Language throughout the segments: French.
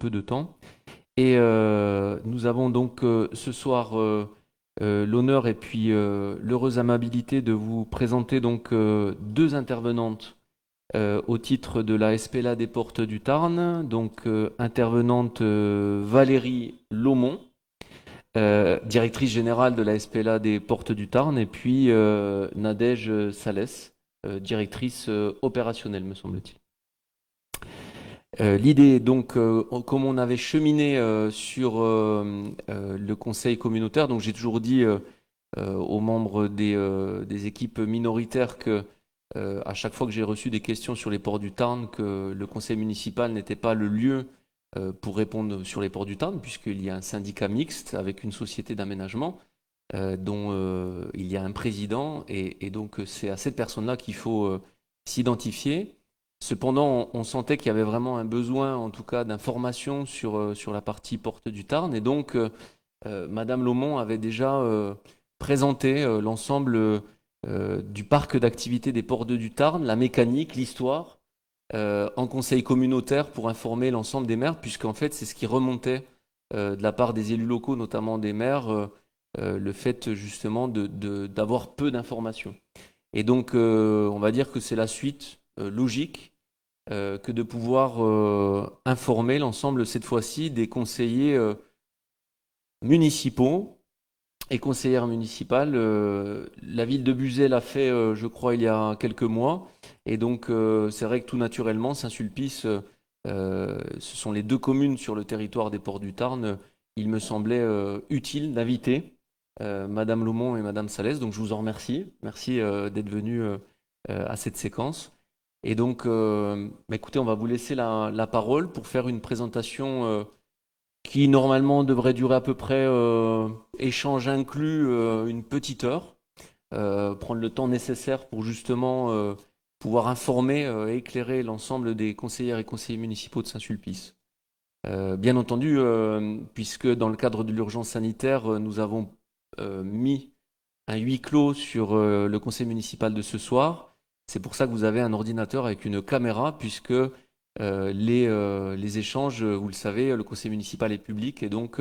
peu de temps. Et nous avons donc ce soir l'honneur et puis l'heureuse amabilité de vous présenter donc deux intervenantes au titre de la SPLA des Portes du Tarn. Donc intervenante Valérie Laumont, directrice générale de la SPLA des Portes du Tarn, et puis Nadège Salès, directrice opérationnelle, me semble-t-il. L'idée, donc, comme on avait cheminé sur le conseil communautaire, donc j'ai toujours dit aux membres des équipes minoritaires que à chaque fois que j'ai reçu des questions sur les ports du Tarn, que le conseil municipal n'était pas le lieu pour répondre sur les ports du Tarn, puisqu'il y a un syndicat mixte avec une société d'aménagement dont il y a un président, et donc c'est à cette personne-là qu'il faut s'identifier. Cependant, on sentait qu'il y avait vraiment un besoin, en tout cas, d'information sur la partie porte du Tarn, et donc Madame Laumont avait déjà présenté l'ensemble du parc d'activités des ports du Tarn, la mécanique, l'histoire, en conseil communautaire pour informer l'ensemble des maires, puisqu'en fait, c'est ce qui remontait de la part des élus locaux, notamment des maires, le fait justement d'avoir peu d'informations. Et donc, on va dire que c'est la suite logique que de pouvoir informer l'ensemble, cette fois-ci, des conseillers municipaux et conseillères municipales. La ville de Buzet l'a fait, je crois, il y a quelques mois. Et donc, c'est vrai que tout naturellement, Saint-Sulpice, ce sont les deux communes sur le territoire des Ports du Tarn. Il me semblait utile d'inviter Madame Laumont et Madame Salès. Donc, je vous en remercie. Merci d'être venus à cette séquence. Et donc, écoutez, on va vous laisser la parole pour faire une présentation qui normalement devrait durer à peu près, échange inclus, une petite heure. Prendre le temps nécessaire pour justement pouvoir informer et éclairer l'ensemble des conseillères et conseillers municipaux de Saint-Sulpice. Bien entendu, puisque dans le cadre de l'urgence sanitaire, nous avons mis un huis clos sur le conseil municipal de ce soir. C'est pour ça que vous avez un ordinateur avec une caméra, puisque les échanges, vous le savez, le conseil municipal est public, et donc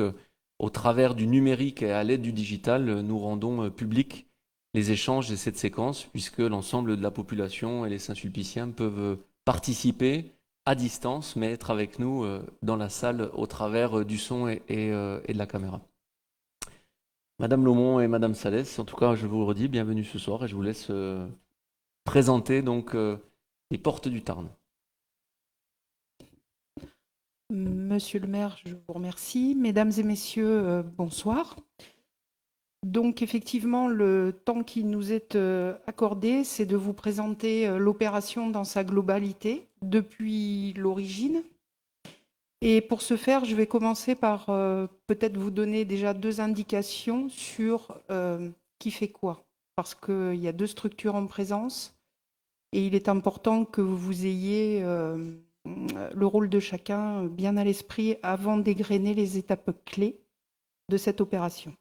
au travers du numérique et à l'aide du digital, nous rendons public les échanges et cette séquence, puisque l'ensemble de la population et les Saint-Sulpiciens peuvent participer à distance, mais être avec nous dans la salle au travers du son et de la caméra. Madame Laumont et Madame Salès, en tout cas, je vous le redis, bienvenue ce soir et je vous laisse présenter donc les portes du Tarn. Monsieur le maire, je vous remercie. Mesdames et messieurs, bonsoir. Donc effectivement, le temps qui nous est accordé, c'est de vous présenter l'opération dans sa globalité depuis l'origine. Et pour ce faire, je vais commencer par peut-être vous donner déjà deux indications sur qui fait quoi. Parce qu'il y a deux structures en présence et il est important que vous ayez le rôle de chacun bien à l'esprit avant d'égrener les étapes clés de cette opération.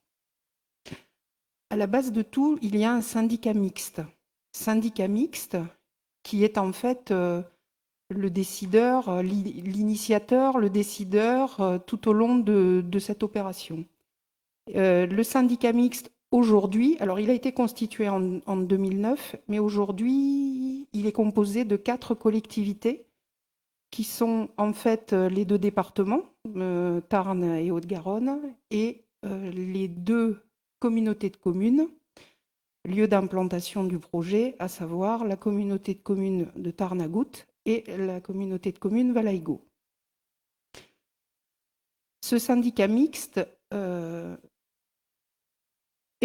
À la base de tout, il y a un syndicat mixte. Syndicat mixte qui est en fait le décideur, l'initiateur, le décideur tout au long de cette opération. Le syndicat mixte aujourd'hui, alors il a été constitué en 2009, mais aujourd'hui il est composé de 4 collectivités qui sont en fait les deux départements, Tarn et Haute-Garonne, et les deux communautés de communes, lieu d'implantation du projet, à savoir la communauté de communes de Tarn-à-Goutte et la communauté de communes Valaïgo. Ce syndicat mixte est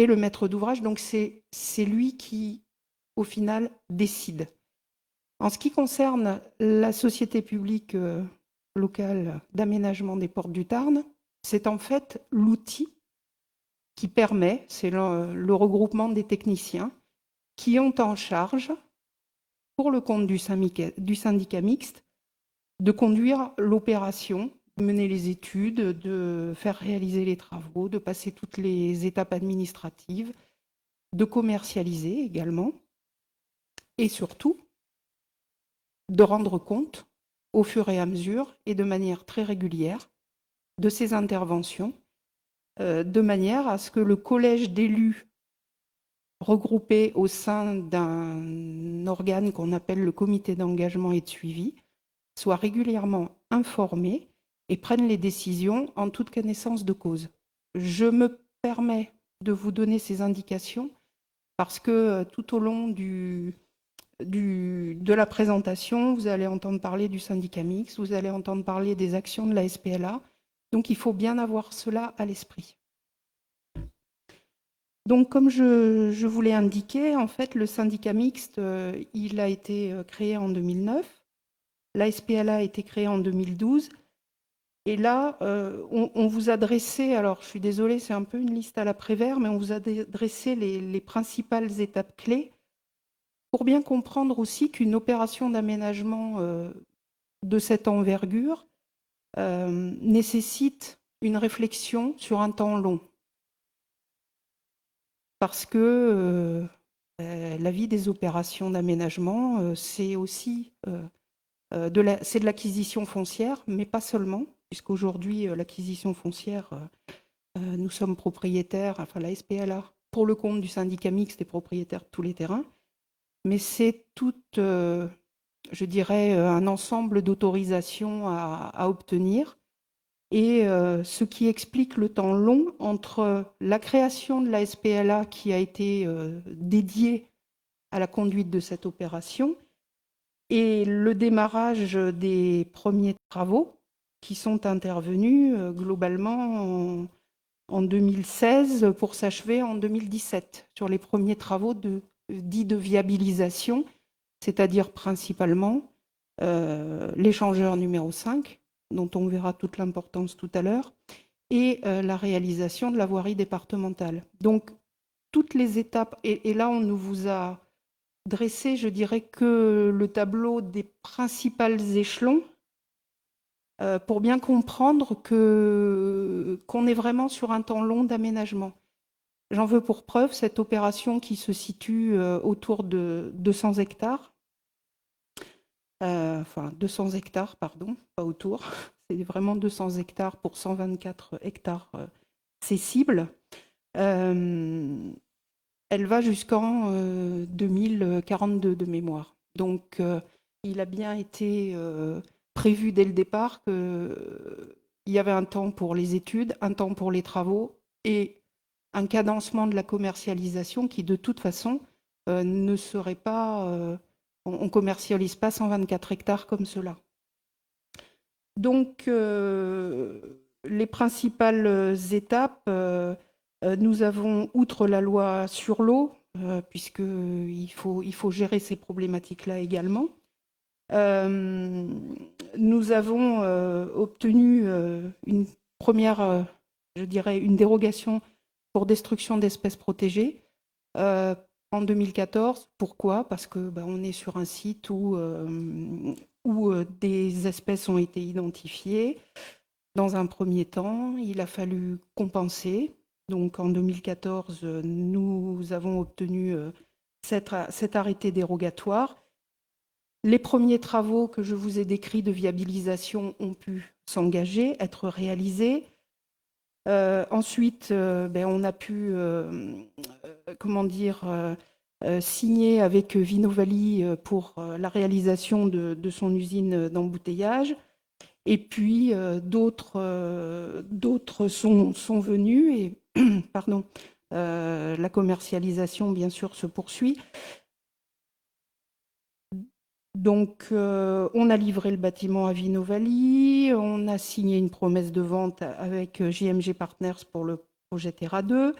le maître d'ouvrage, donc c'est lui qui, au final, décide. En ce qui concerne la société publique locale d'aménagement des portes du Tarn, c'est en fait l'outil qui permet, c'est le regroupement des techniciens qui ont en charge, pour le compte du syndicat mixte, de conduire l'opération, de mener les études, de faire réaliser les travaux, de passer toutes les étapes administratives, de commercialiser également, et surtout de rendre compte au fur et à mesure et de manière très régulière de ces interventions, de manière à ce que le collège d'élus regroupés au sein d'un organe qu'on appelle le comité d'engagement et de suivi soit régulièrement informé et prenne les décisions en toute connaissance de cause. Je me permets de vous donner ces indications parce que tout au long de la présentation, vous allez entendre parler du syndicat mixte, vous allez entendre parler des actions de la SPLA, donc il faut bien avoir cela à l'esprit. Donc, comme je vous l'ai indiqué, en fait, le syndicat mixte, il a été créé en 2009. La SPLA a été créée en 2012. Et là, on vous a dressé, alors je suis désolée, c'est un peu une liste à la Prévert, mais on vous a dressé les principales étapes clés pour bien comprendre aussi qu'une opération d'aménagement de cette envergure nécessite une réflexion sur un temps long. Parce que la vie des opérations d'aménagement, c'est aussi de l'acquisition foncière, mais pas seulement, puisqu'aujourd'hui, l'acquisition foncière, nous sommes propriétaires, enfin la SPLA, pour le compte du syndicat mixte, est propriétaire de tous les terrains, mais c'est tout, je dirais, un ensemble d'autorisations à obtenir. Et ce qui explique le temps long entre la création de la SPLA qui a été dédiée à la conduite de cette opération et le démarrage des premiers travaux qui sont intervenus globalement en 2016 pour s'achever en 2017 sur les premiers travaux dits de viabilisation, c'est-à-dire principalement l'échangeur numéro 5, dont on verra toute l'importance tout à l'heure, et la réalisation de la voirie départementale. Donc, toutes les étapes, et là, on nous vous a dressé, je dirais, que le tableau des principaux échelons pour bien comprendre qu'on est vraiment sur un temps long d'aménagement. J'en veux pour preuve cette opération qui se situe autour de 200 hectares, enfin 200 hectares, pardon, pas autour, c'est vraiment 200 hectares pour 124 hectares cessibles. Elle va jusqu'en 2042 de mémoire. Donc, il a bien été prévu dès le départ qu'il y avait un temps pour les études, un temps pour les travaux et un cadencement de la commercialisation qui, de toute façon, ne serait pas... on ne commercialise pas 124 hectares comme cela. Donc, les principales étapes, nous avons, outre la loi sur l'eau, puisqu'il faut gérer ces problématiques-là également, nous avons obtenu une première, je dirais, une dérogation pour destruction d'espèces protégées en 2014. Pourquoi? Parce que on est sur un site où des espèces ont été identifiées. Dans un premier temps, il a fallu compenser. Donc en 2014, nous avons obtenu cet arrêté dérogatoire. Les premiers travaux que je vous ai décrits de viabilisation ont pu s'engager, être réalisés. Ensuite, on a pu signer avec Vinovali pour la réalisation de son usine d'embouteillage. Et puis, d'autres sont venus et pardon, la commercialisation, bien sûr, se poursuit. Donc, on a livré le bâtiment à Vinovali, on a signé une promesse de vente avec JMG Partners pour le projet Terra 2,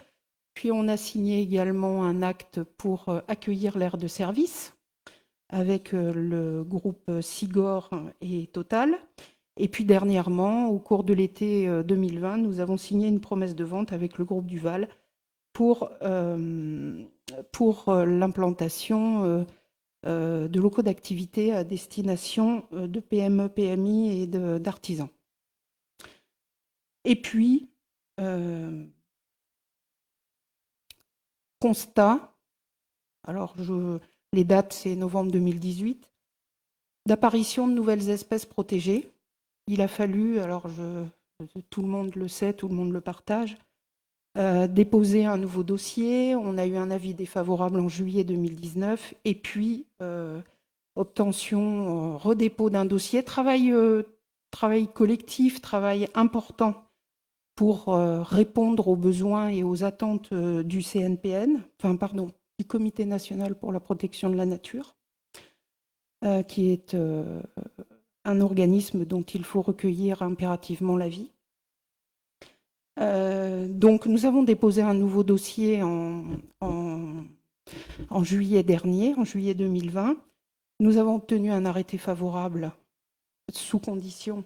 puis on a signé également un acte pour accueillir l'aire de service avec le groupe Sigor et Total. Et puis dernièrement, au cours de l'été 2020, nous avons signé une promesse de vente avec le groupe Duval pour l'implantation de locaux d'activité à destination de PME, PMI et d'artisans. Et puis, constat, alors les dates c'est novembre 2018, d'apparition de nouvelles espèces protégées. Il a fallu, alors tout le monde le sait, tout le monde le partage, déposer un nouveau dossier. On a eu un avis défavorable en juillet 2019 et puis obtention, redépôt d'un dossier. Travail collectif, travail important pour répondre aux besoins et aux attentes du CNPN, du Comité national pour la protection de la nature, qui est un organisme dont il faut recueillir impérativement l'avis. Donc nous avons déposé un nouveau dossier en juillet dernier, en juillet 2020. Nous avons obtenu un arrêté favorable sous condition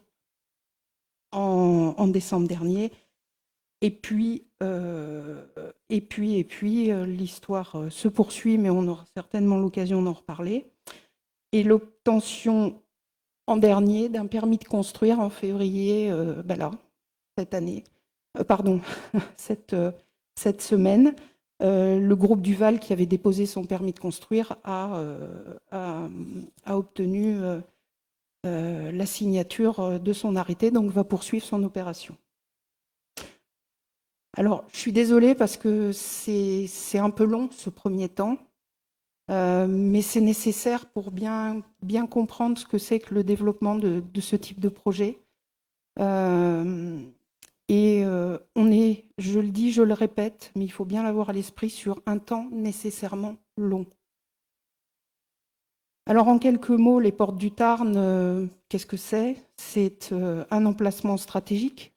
en décembre dernier. Et puis l'histoire se poursuit, mais on aura certainement l'occasion d'en reparler. Et l'obtention en dernier d'un permis de construire en février, cette année, cette semaine. Le groupe Duval, qui avait déposé son permis de construire, a obtenu la signature de son arrêté, donc va poursuivre son opération. Alors, je suis désolée parce que c'est un peu long ce premier temps, mais c'est nécessaire pour bien comprendre ce que c'est que le développement de ce type de projet. On est, je le dis, je le répète, mais il faut bien l'avoir à l'esprit, sur un temps nécessairement long. Alors, en quelques mots, les Portes du Tarn, qu'est-ce que c'est? C'est un emplacement stratégique,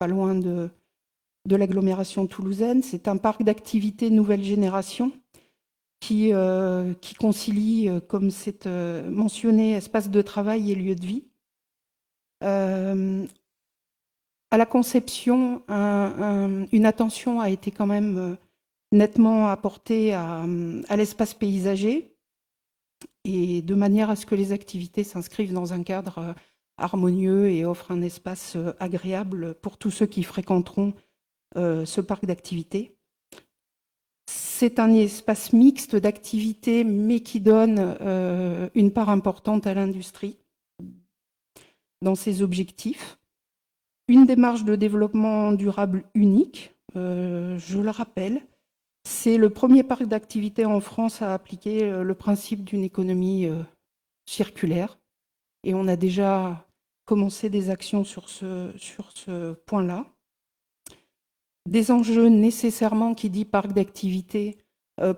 pas loin de l'agglomération toulousaine. C'est un parc d'activités nouvelle génération qui concilie, comme c'est mentionné, espace de travail et lieu de vie. À la conception, une attention a été quand même nettement apportée à l'espace paysager, et de manière à ce que les activités s'inscrivent dans un cadre harmonieux et offrent un espace agréable pour tous ceux qui fréquenteront ce parc d'activités. C'est un espace mixte d'activités, mais qui donne une part importante à l'industrie dans ses objectifs. Une démarche de développement durable unique, je le rappelle, c'est le premier parc d'activités en France à appliquer le principe d'une économie circulaire. Et on a déjà commencé des actions sur ce point-là. Des enjeux nécessairement, qui dit parc d'activités,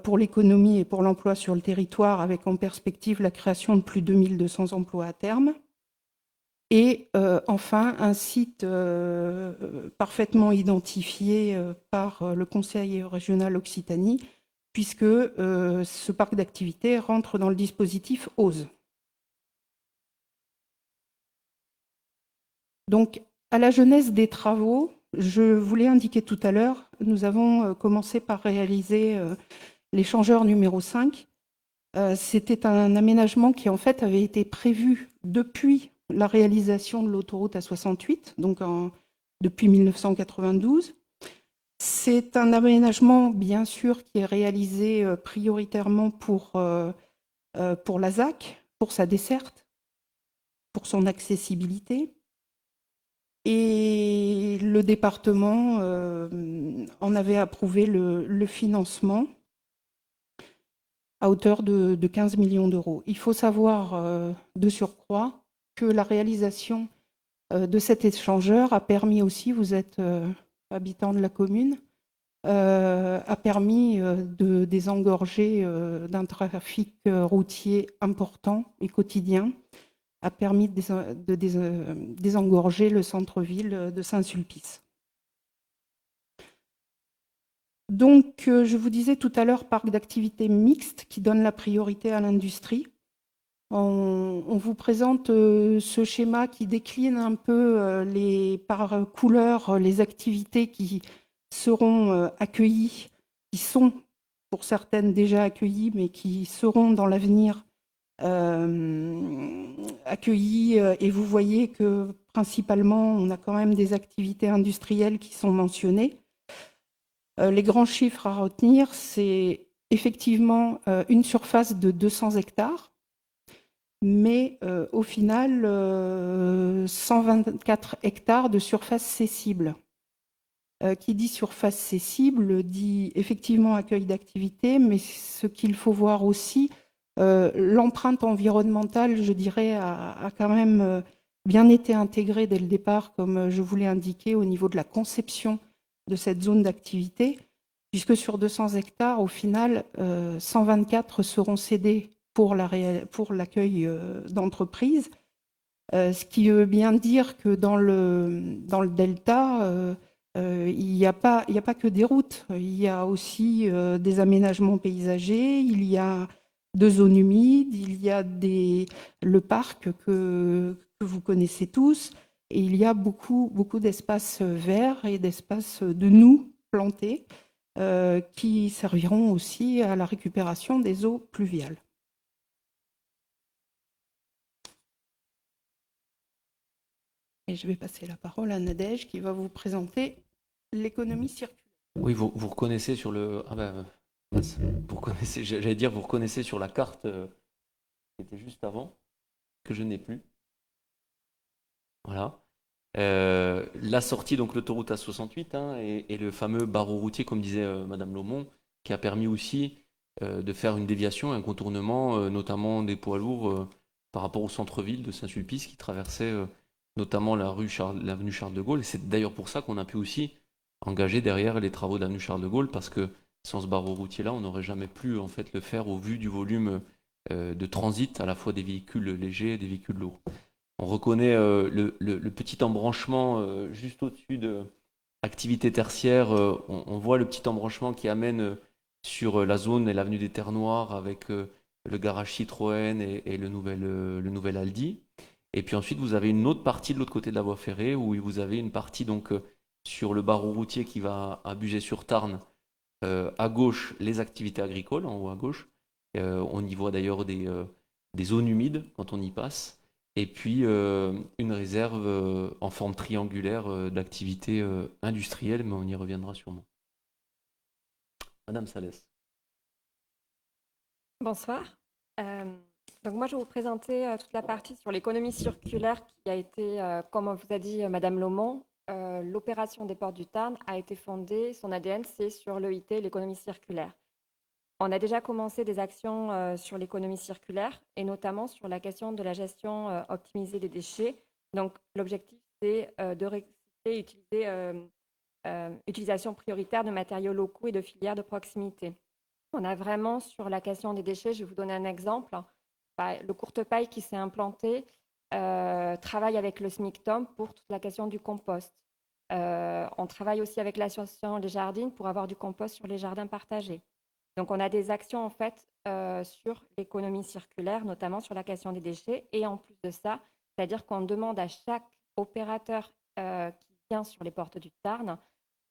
pour l'économie et pour l'emploi sur le territoire, avec en perspective la création de plus de 2200 emplois à terme. Et enfin, un site parfaitement identifié par le Conseil régional Occitanie, puisque ce parc d'activités rentre dans le dispositif OSE. Donc, à la genèse des travaux, je vous l'ai indiqué tout à l'heure, nous avons commencé par réaliser l'échangeur numéro 5. C'était un aménagement qui, en fait, avait été prévu depuis la réalisation de l'autoroute A68, donc depuis 1992. C'est un aménagement, bien sûr, qui est réalisé prioritairement pour la ZAC, pour sa desserte, pour son accessibilité. Et le département en avait approuvé le financement à hauteur de 15 millions d'euros. Il faut savoir de surcroît que la réalisation de cet échangeur a permis aussi, vous êtes habitant de la commune, a permis de désengorger d'un trafic routier important et quotidien, a permis de désengorger le centre-ville de Saint-Sulpice. Donc, je vous disais tout à l'heure, parc d'activités mixte qui donne la priorité à l'industrie. On vous présente ce schéma qui décline un peu par couleur les activités qui seront accueillies, qui sont pour certaines déjà accueillies, mais qui seront dans l'avenir accueillis, et vous voyez que principalement on a quand même des activités industrielles qui sont mentionnées. Les grands chiffres à retenir, c'est effectivement une surface de 200 hectares mais au final, 124 hectares de surface cessible. Qui dit surface cessible dit effectivement accueil d'activités, mais ce qu'il faut voir aussi, l'empreinte environnementale, je dirais, a quand même bien été intégrée dès le départ, comme je vous l'ai indiqué, au niveau de la conception de cette zone d'activité, puisque sur 200 hectares, au final, 124 seront cédés pour l'accueil d'entreprises, ce qui veut bien dire que dans le delta, il n'y a pas que des routes, il y a aussi des aménagements paysagers, il y a 2 zones humides, il y a le parc que vous connaissez tous, et il y a beaucoup d'espaces verts et d'espaces de nous plantés qui serviront aussi à la récupération des eaux pluviales. Et je vais passer la parole à Nadège qui va vous présenter l'économie circulaire. Oui, vous reconnaissez sur le. Ah ben, mince. Vous reconnaissez, j'allais dire, vous reconnaissez sur la carte qui était juste avant, que je n'ai plus. Voilà. La sortie, donc l'autoroute A68, hein, et le fameux barreau routier, comme disait Madame Lomont, qui a permis aussi de faire une déviation, un contournement, notamment des poids lourds par rapport au centre-ville de Saint-Sulpice qui traversait notamment l'avenue Charles de Gaulle. Et c'est d'ailleurs pour ça qu'on a pu aussi engager derrière les travaux de l'avenue Charles de Gaulle, parce que sans ce barreau routier-là, on n'aurait jamais pu en fait le faire au vu du volume de transit, à la fois des véhicules légers et des véhicules lourds. On reconnaît le petit embranchement juste au-dessus de activité tertiaire. On voit le petit embranchement qui amène sur la zone et l'avenue des Terres Noires avec le garage Citroën et le nouvel Aldi. Et puis ensuite, vous avez une autre partie de l'autre côté de la voie ferrée où vous avez une partie donc sur le barreau routier qui va à Bugey-sur-Tarn. À gauche, les activités agricoles, en haut à gauche. On y voit d'ailleurs des zones humides quand on y passe. Et puis une réserve en forme triangulaire d'activités industrielles, mais on y reviendra sûrement. Madame Salès. Bonsoir. Donc moi, je vais vous présenter toute la partie sur l'économie circulaire qui a été, comme vous a dit Madame Lomont, l'opération des Ports du Tarn a été fondée, son ADN, c'est sur l'EIT, l'économie circulaire. On a déjà commencé des actions sur l'économie circulaire et notamment sur la question de la gestion optimisée des déchets. Donc l'objectif, c'est de recycler, utilisation prioritaire de matériaux locaux et de filières de proximité. On a vraiment sur la question des déchets, je vais vous donner un exemple. Le Courtepaille qui s'est implanté travaille avec le SMICTOM pour toute la question du compost. On travaille aussi avec l'association Les Jardines pour avoir du compost sur les jardins partagés. Donc on a des actions en fait sur l'économie circulaire, notamment sur la question des déchets. Et en plus de ça, c'est-à-dire qu'on demande à chaque opérateur qui vient sur les portes du Tarn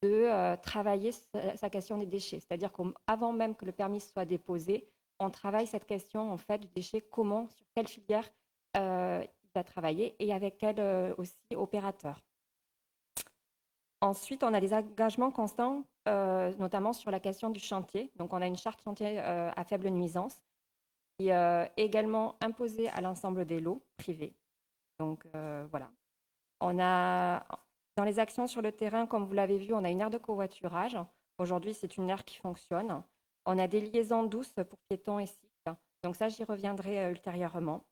de travailler sa question des déchets. C'est-à-dire qu'avant même que le permis soit déposé, on travaille cette question en fait du déchet, comment, sur quelle filière il va travailler et avec quel aussi opérateur. Ensuite, on a des engagements constants, notamment sur la question du chantier. Donc, on a une charte chantier à faible nuisance qui est également imposée à l'ensemble des lots privés. Donc, voilà. On a, dans les actions sur le terrain, comme vous l'avez vu, on a une aire de covoiturage. Aujourd'hui, c'est une aire qui fonctionne. On a des liaisons douces pour piétons et cycles. Donc ça, j'y reviendrai ultérieurement.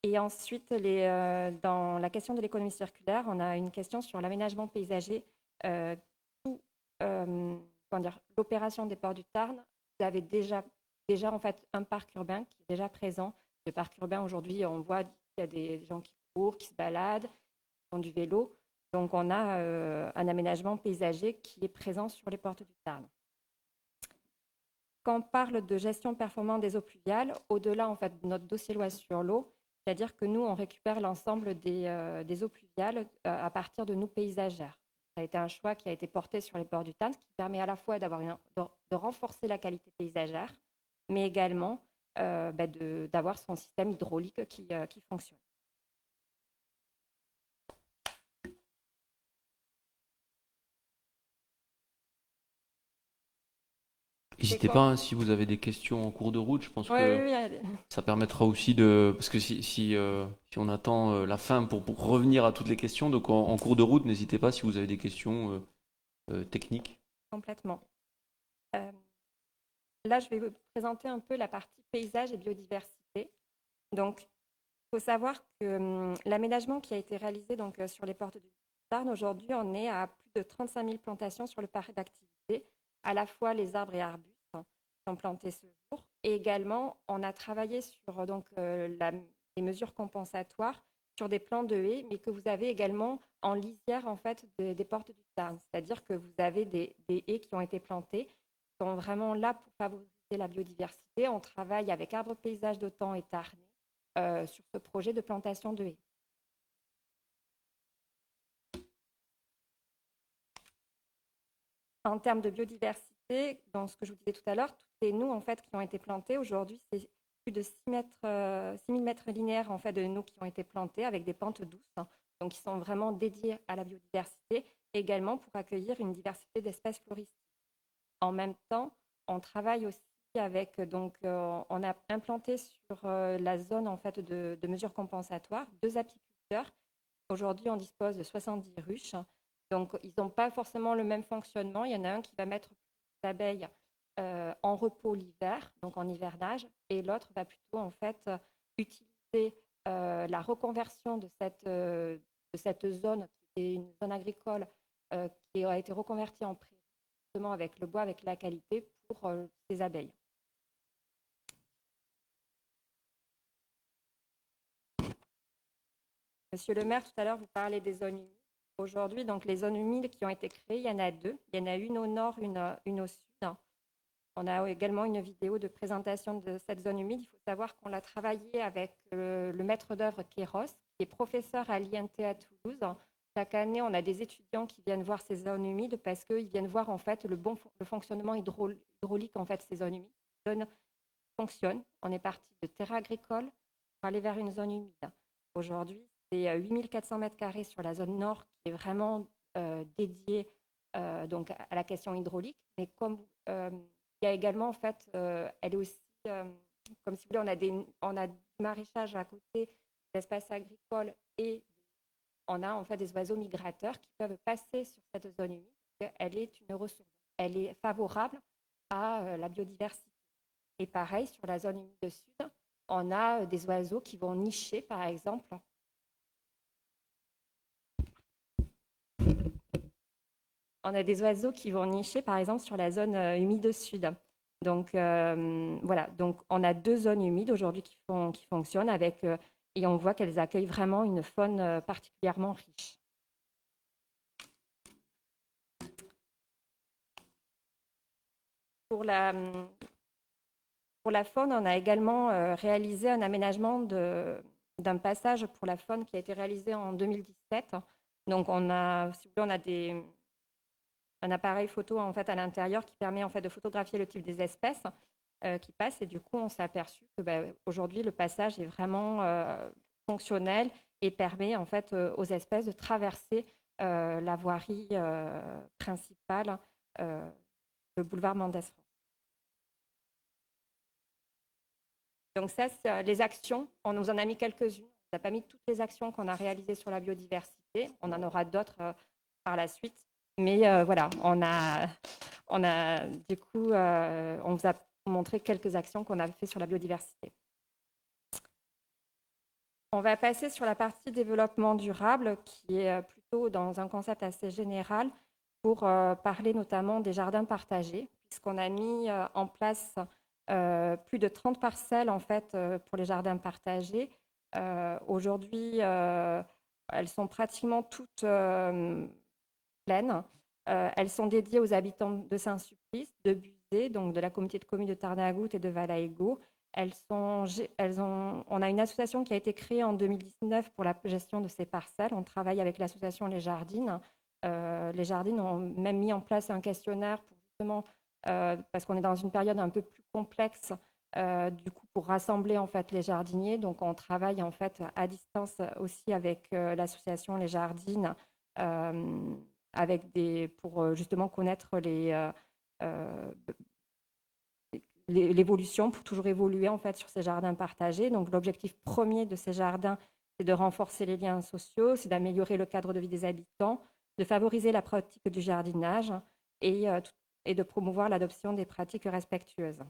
Et ensuite, dans la question de l'économie circulaire, on a une question sur l'aménagement paysager. L'opération des Ports du Tarn, vous avez déjà en fait un parc urbain qui est déjà présent. Le parc urbain, aujourd'hui, on voit qu'il y a des gens qui courent, qui se baladent, du vélo. Donc, on a un aménagement paysager qui est présent sur les portes du Tarn. Quand on parle de gestion performante des eaux pluviales, au-delà en fait, de notre dossier loi sur l'eau, c'est-à-dire que nous, on récupère l'ensemble des eaux pluviales à partir de nous paysagères. Ça a été un choix qui a été porté sur les ports du Tarn, qui permet à la fois de renforcer la qualité paysagère, mais également d'avoir son système hydraulique qui fonctionne. N'hésitez pas, hein, si vous avez des questions en cours de route, je pense Oui, que oui, oui, allez. ça permettra aussi de... Parce que si on attend la fin pour revenir à toutes les questions, donc en cours de route, n'hésitez pas si vous avez des questions techniques. Complètement. Euh, Là, je vais vous présenter un peu la partie paysage et biodiversité. Donc, il faut savoir que l'aménagement qui a été réalisé donc, sur les portes du Tarn, aujourd'hui, on est à plus de 35 000 plantations sur le parc d'activité, à la fois les arbres et arbustes qui sont plantés ce jour. Et également, on a travaillé sur les mesures compensatoires sur des plans de haies, mais que vous avez également en lisière en fait, des portes du Tarn. C'est-à-dire que vous avez des haies qui ont été plantées, qui sont vraiment là pour favoriser la biodiversité. On travaille avec Arbres Paysages d'Autan et Tarn sur ce projet de plantation de haies. En termes de biodiversité, dans ce que je vous disais tout à l'heure, toutes les noues en fait, qui ont été plantées, aujourd'hui, c'est plus de 6 000 mètres linéaires en fait, de noues qui ont été plantées avec des pentes douces, donc qui sont vraiment dédiées à la biodiversité, et également pour accueillir une diversité d'espèces floristiques. En même temps, on travaille aussi avec, donc, on a implanté sur la zone en fait, de mesures compensatoires 2 apiculteurs. Aujourd'hui, on dispose de 70 ruches. Donc, ils n'ont pas forcément le même fonctionnement. Il y en a un qui va mettre l'abeille en repos l'hiver, donc en hivernage, et l'autre va plutôt en fait utiliser la reconversion de cette zone, qui est une zone agricole qui a été reconvertie en prairie, justement avec le bois, avec la qualité pour ces abeilles. Monsieur le maire, tout à l'heure, vous parlez des zones humides. Aujourd'hui, donc les zones humides qui ont été créées, il y en a 2. Il y en a une au nord, une au sud. On a également une vidéo de présentation de cette zone humide. Il faut savoir qu'on l'a travaillé avec le maître d'œuvre Kéros, qui est professeur à l'INT à Toulouse. Chaque année, on a des étudiants qui viennent voir ces zones humides parce qu'ils viennent voir en fait le fonctionnement hydraulique en fait ces zones humides. Les zones fonctionnent. On est parti de terre agricole pour aller vers une zone humide. Aujourd'hui, c'est 8 400 mètres carrés sur la zone nord qui est vraiment dédiée donc à la question hydraulique. Mais comme il y a également, en fait, elle est aussi, comme si vous voulez, on a du maraîchage à côté, d'espaces agricoles et on a en fait des oiseaux migrateurs qui peuvent passer sur cette zone humide. Elle est une ressource. Elle est favorable à la biodiversité. Et pareil, sur la zone humide sud, on a des oiseaux qui vont nicher, par exemple. On a des oiseaux qui vont nicher, par exemple, sur la zone humide sud. Donc, voilà. Donc, on a 2 zones humides aujourd'hui qui fonctionnent avec, et on voit qu'elles accueillent vraiment une faune particulièrement riche. Pour la faune, on a également réalisé un aménagement d'un passage pour la faune qui a été réalisé en 2017. Donc, on a, si vous voulez, on a un appareil photo en fait, à l'intérieur qui permet en fait, de photographier le type des espèces qui passent. Et du coup, on s'est aperçu que aujourd'hui, le passage est vraiment fonctionnel et permet en fait, aux espèces de traverser la voirie principale, le boulevard Mendès France. Donc ça, c'est les actions. On nous en a mis quelques-unes. On n'a pas mis toutes les actions qu'on a réalisées sur la biodiversité. On en aura d'autres par la suite. Mais voilà, on vous a montré quelques actions qu'on a fait sur la biodiversité. On va passer sur la partie développement durable, qui est plutôt dans un concept assez général pour parler notamment des jardins partagés, puisqu'on a mis en place plus de 30 parcelles en fait, pour les jardins partagés. Aujourd'hui, elles sont pratiquement toutes pleines. Elles sont dédiées aux habitants de Saint-Sulpice, de Buzet, donc de la communauté de communes de Tarn-et-Gaudent et de Valaïgo. On a une association qui a été créée en 2019 pour la gestion de ces parcelles. On travaille avec l'association Les Jardines. Les Jardines ont même mis en place un questionnaire pour justement, parce qu'on est dans une période un peu plus complexe, du coup, pour rassembler en fait les jardiniers. Donc, on travaille en fait à distance aussi avec l'association Les Jardines, pour justement connaître l'évolution, pour toujours évoluer en fait sur ces jardins partagés. Donc l'objectif premier de ces jardins, c'est de renforcer les liens sociaux, c'est d'améliorer le cadre de vie des habitants, de favoriser la pratique du jardinage et de promouvoir l'adoption des pratiques respectueuses.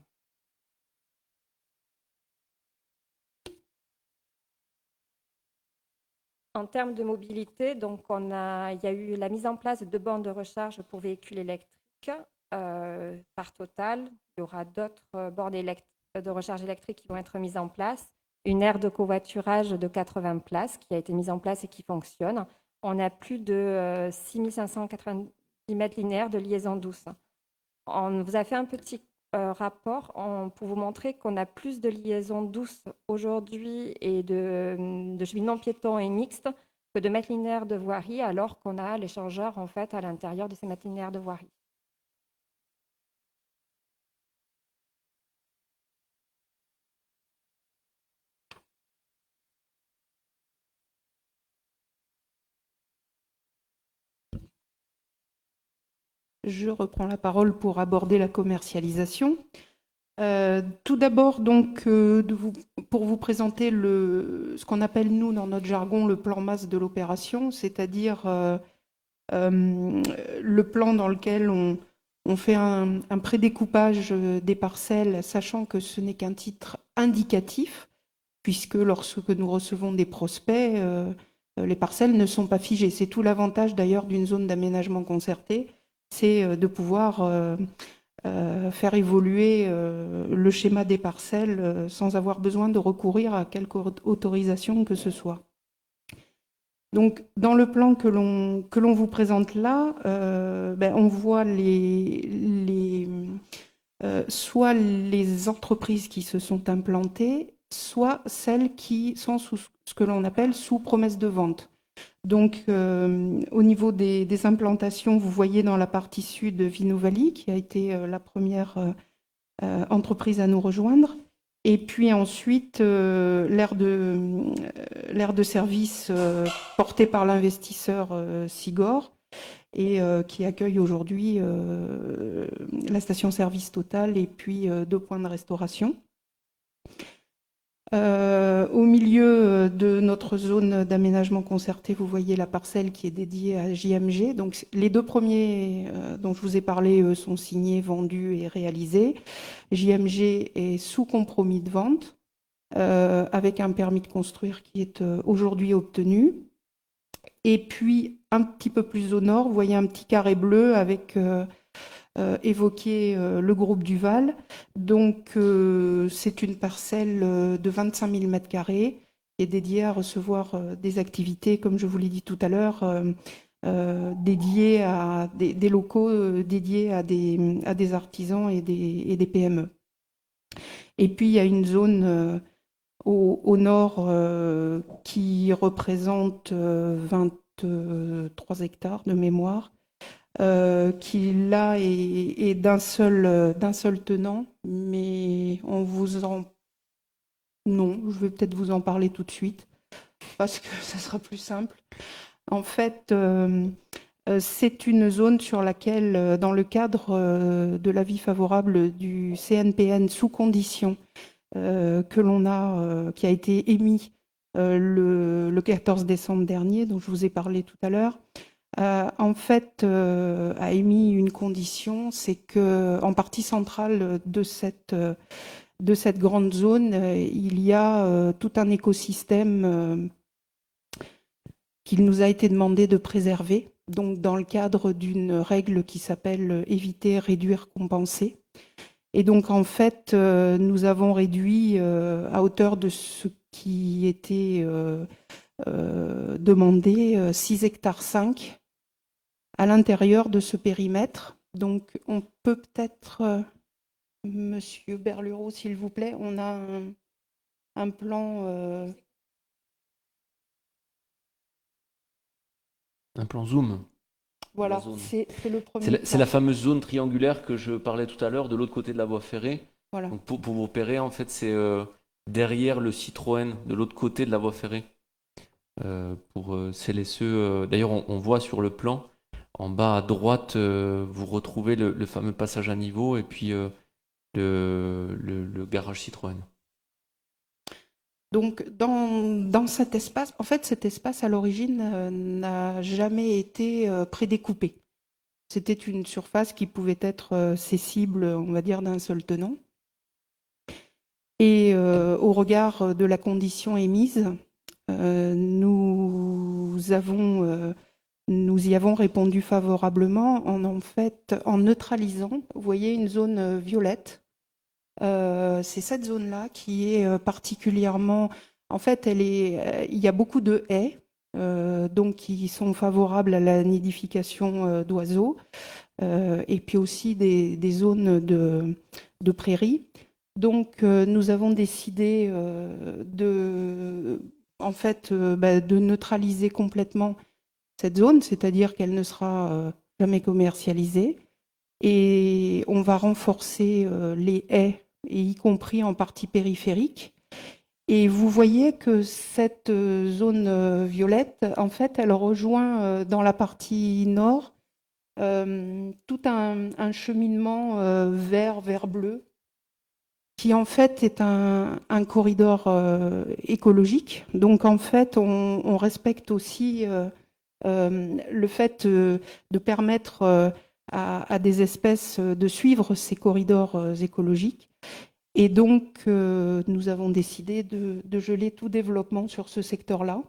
En termes de mobilité, donc il y a eu la mise en place de bornes de recharge pour véhicules électriques par Total. Il y aura d'autres bornes de recharge électrique qui vont être mises en place. Une aire de covoiturage de 80 places qui a été mise en place et qui fonctionne. On a plus de 6590 mètres linéaires de liaison douce. On vous a fait un petit rapport pour vous montrer qu'on a plus de liaisons douces aujourd'hui et de cheminement piéton et mixte que de mètres linéaires de voirie, alors qu'on a l'échangeur en fait à l'intérieur de ces mètres linéaires de voirie. Je reprends la parole pour aborder la commercialisation. Tout d'abord, donc, pour vous présenter ce qu'on appelle, nous, dans notre jargon, le plan masse de l'opération, c'est-à-dire le plan dans lequel on fait un prédécoupage des parcelles, sachant que ce n'est qu'un titre indicatif, puisque lorsque nous recevons des prospects, les parcelles ne sont pas figées. C'est tout l'avantage d'ailleurs d'une zone d'aménagement concerté, c'est de pouvoir faire évoluer le schéma des parcelles sans avoir besoin de recourir à quelque autorisation que ce soit. Donc, dans le plan que l'on vous présente là, on voit soit les entreprises qui se sont implantées, soit celles qui sont sous ce que l'on appelle sous promesse de vente. Donc, au niveau des implantations, vous voyez dans la partie sud Vinovali, qui a été la première entreprise à nous rejoindre. Et puis ensuite, l'aire de service portée par l'investisseur Sigor et qui accueille aujourd'hui la station-service Total et puis 2 points de restauration. Au milieu de notre zone d'aménagement concerté, vous voyez la parcelle qui est dédiée à JMG. Donc, les 2 premiers dont je vous ai parlé sont signés, vendus et réalisés. JMG est sous compromis de vente avec un permis de construire qui est aujourd'hui obtenu. Et puis, un petit peu plus au nord, vous voyez un petit carré bleu avec évoqué le groupe Duval. Donc, c'est une parcelle de 25 000 m² qui est dédiée à recevoir des activités, comme je vous l'ai dit tout à l'heure, dédiées à des locaux dédiés à des artisans et des PME. Et puis, il y a une zone au nord qui représente 23 hectares de mémoire, qui là est d'un seul tenant, mais non, je vais peut-être vous en parler tout de suite, parce que ça sera plus simple. En fait, c'est une zone sur laquelle, dans le cadre de l'avis favorable du CNPN sous condition qui a été émis le 14 décembre dernier, dont je vous ai parlé tout à l'heure, en fait, a émis une condition, c'est qu'en partie centrale de cette grande zone, il y a tout un écosystème qu'il nous a été demandé de préserver, donc dans le cadre d'une règle qui s'appelle éviter, réduire, compenser. Et donc, en fait, nous avons réduit à hauteur de ce qui était demandé 6,5 hectares à l'intérieur de ce périmètre. Donc, on peut peut-être, Monsieur Berlureau, s'il vous plaît, on a un plan... Un plan zoom. Voilà, c'est le premier. C'est la fameuse zone triangulaire que je parlais tout à l'heure, de l'autre côté de la voie ferrée. Voilà. Donc pour vous repérer, en fait, c'est derrière le Citroën, de l'autre côté de la voie ferrée. Pour celles et ceux. D'ailleurs, on voit sur le plan, en bas à droite, vous retrouvez le fameux passage à niveau. Et puis, le garage Citroën. Donc, dans cet espace, en fait, cet espace, à l'origine, n'a jamais été prédécoupé. C'était une surface qui pouvait être cessible, on va dire, d'un seul tenant. Et au regard de la condition émise, nous y avons répondu favorablement en neutralisant, vous voyez, une zone violette. C'est cette zone-là qui est particulièrement... En fait, il y a beaucoup de haies, donc qui sont favorables à la nidification d'oiseaux, et puis aussi des zones de prairies. Donc, nous avons décidé de neutraliser complètement cette zone, c'est-à-dire qu'elle ne sera jamais commercialisée. Et on va renforcer les haies, et y compris en partie périphérique. Et vous voyez que cette zone violette, en fait, elle rejoint dans la partie nord tout un cheminement vert bleu, qui en fait est un corridor écologique. Donc en fait, on respecte aussi le fait de permettre à des espèces de suivre ces corridors écologiques. Et donc, nous avons décidé de geler tout développement sur ce secteur-là.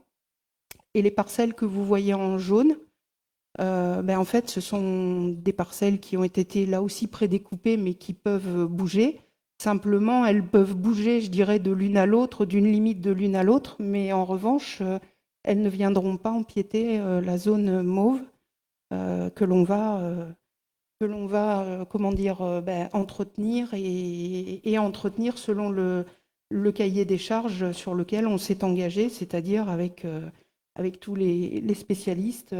Et les parcelles que vous voyez en jaune, en fait, ce sont des parcelles qui ont été là aussi prédécoupées, mais qui peuvent bouger. Simplement, elles peuvent bouger, je dirais, de l'une à l'autre, d'une limite de l'une à l'autre, mais en revanche, elles ne viendront pas empiéter la zone mauve que l'on va entretenir et entretenir selon le cahier des charges sur lequel on s'est engagé, c'est-à-dire avec tous les spécialistes.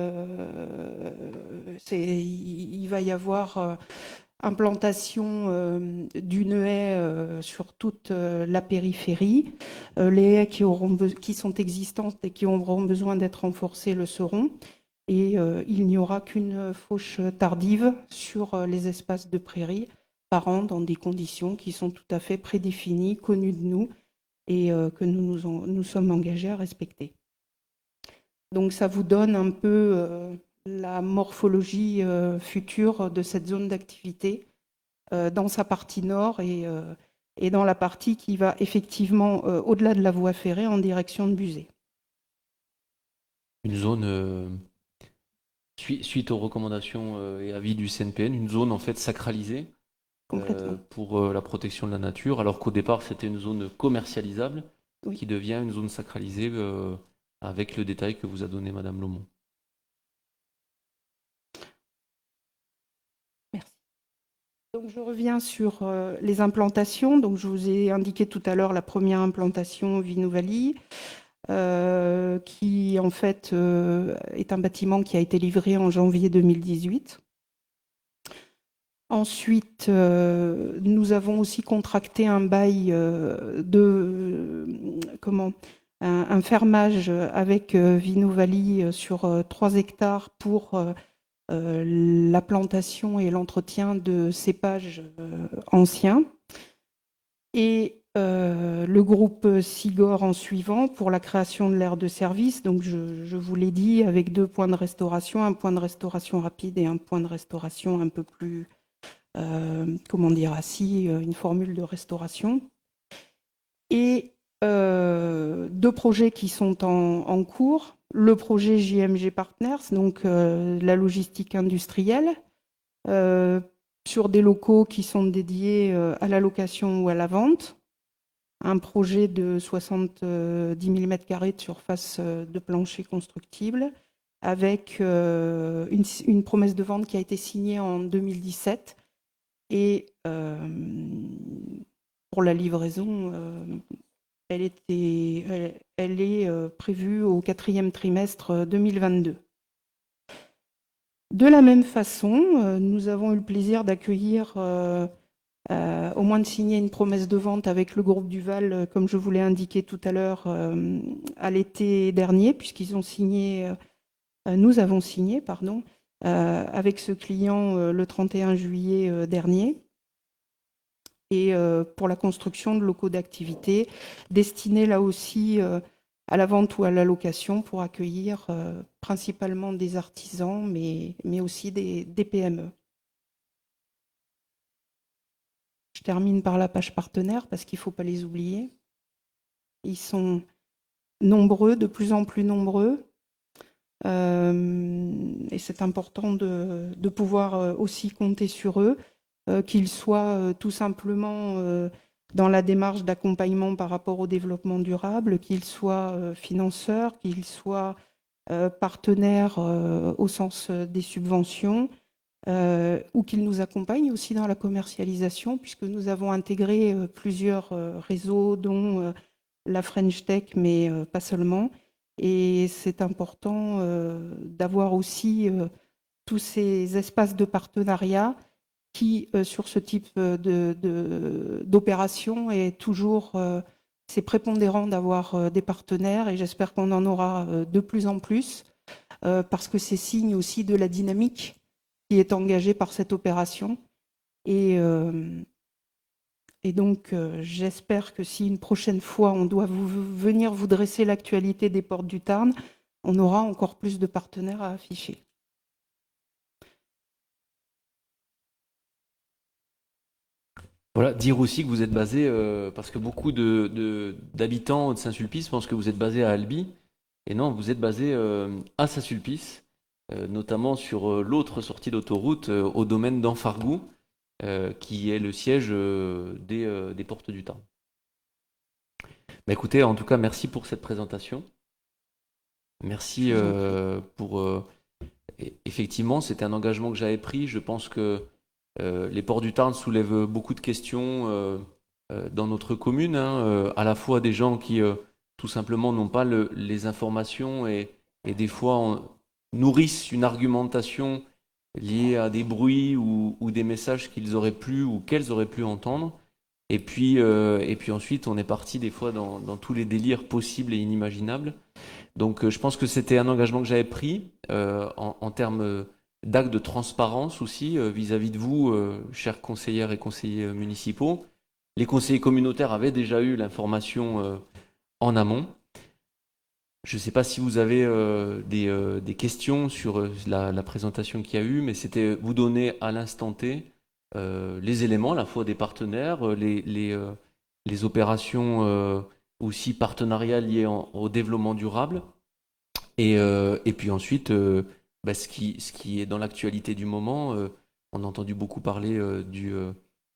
Il va y avoir implantation d'une haie sur toute la périphérie. Les haies qui sont existantes et qui auront besoin d'être renforcées le seront. Et il n'y aura qu'une fauche tardive sur les espaces de prairie par an dans des conditions qui sont tout à fait prédéfinies, connues de nous et que nous sommes engagés à respecter. Donc ça vous donne un peu la morphologie future de cette zone d'activité dans sa partie nord et dans la partie qui va effectivement au-delà de la voie ferrée en direction de Buzet. Une zone, suite aux recommandations et avis du CNPN, une zone en fait sacralisée pour la protection de la nature, alors qu'au départ c'était une zone commercialisable qui devient une zone sacralisée avec le détail que vous a donné Madame Lomont. Merci. Donc je reviens sur les implantations. Donc je vous ai indiqué tout à l'heure la première implantation Vinouvali, qui en fait est un bâtiment qui a été livré en janvier 2018. Ensuite, nous avons aussi contracté un bail un fermage avec Vinouvali sur 3 hectares pour la plantation et l'entretien de cépages anciens. Et le groupe Sigor en suivant pour la création de l'aire de service. Donc, je vous l'ai dit, avec 2 points de restauration, un point de restauration rapide et un point de restauration un peu plus, assis, une formule de restauration. Et 2 projets qui sont en cours. Le projet JMG Partners, donc la logistique industrielle, sur des locaux qui sont dédiés à la location ou à la vente. Un projet de 70 000 m² de surface de plancher constructible, avec une promesse de vente qui a été signée en 2017. Et pour la livraison, elle est prévue au 4e trimestre 2022. De la même façon, nous avons eu le plaisir d'accueillir, au moins de signer une promesse de vente avec le groupe Duval, comme je vous l'ai indiqué tout à l'heure, à l'été dernier, puisqu'ils ont signé, nous avons signé, pardon, avec ce client le 31 juillet dernier. et pour la construction de locaux d'activité destinés là aussi à la vente ou à la location pour accueillir principalement des artisans, mais aussi des PME. Je termine par la page partenaire parce qu'il ne faut pas les oublier. Ils sont nombreux, de plus en plus nombreux. Et c'est important de pouvoir aussi compter sur eux, qu'ils soient tout simplement dans la démarche d'accompagnement par rapport au développement durable, qu'ils soient financeurs, qu'ils soient partenaires au sens des subventions, ou qu'ils nous accompagnent aussi dans la commercialisation, puisque nous avons intégré plusieurs réseaux, dont la French Tech, mais pas seulement. Et c'est important d'avoir aussi tous ces espaces de partenariat qui, sur ce type d'opération, est toujours, c'est prépondérant d'avoir des partenaires, et j'espère qu'on en aura de plus en plus, parce que c'est signe aussi de la dynamique qui est engagée par cette opération. Et donc, j'espère que si une prochaine fois, on doit venir vous dresser l'actualité des portes du Tarn, on aura encore plus de partenaires à afficher. Voilà, dire aussi que vous êtes basé, parce que beaucoup d'habitants de Saint-Sulpice pensent que vous êtes basé à Albi. Et non, vous êtes basé à Saint-Sulpice, notamment sur l'autre sortie d'autoroute, au domaine d'Enfargou, qui est le siège des Portes du Tarn. Bah, écoutez, en tout cas, merci pour cette présentation. Merci pour... effectivement, c'était un engagement que j'avais pris. Je pense que les Ports du Tarn soulèvent beaucoup de questions dans notre commune, hein, à la fois des gens qui tout simplement n'ont pas les informations et des fois nourrissent une argumentation liée à des bruits ou des messages qu'ils auraient pu ou qu'elles auraient pu entendre. Et puis ensuite, on est parti des fois dans tous les délires possibles et inimaginables. Donc je pense que c'était un engagement que j'avais pris en termes d'actes de transparence aussi vis-à-vis de vous, chers conseillères et conseillers municipaux. Les conseillers communautaires avaient déjà eu l'information en amont. Je ne sais pas si vous avez des questions sur la présentation qu'il y a eu, mais c'était vous donner à l'instant T les éléments, à la fois des partenaires, les opérations aussi partenariales liées au développement durable, et puis ensuite ce qui est dans l'actualité du moment. On a entendu beaucoup parler du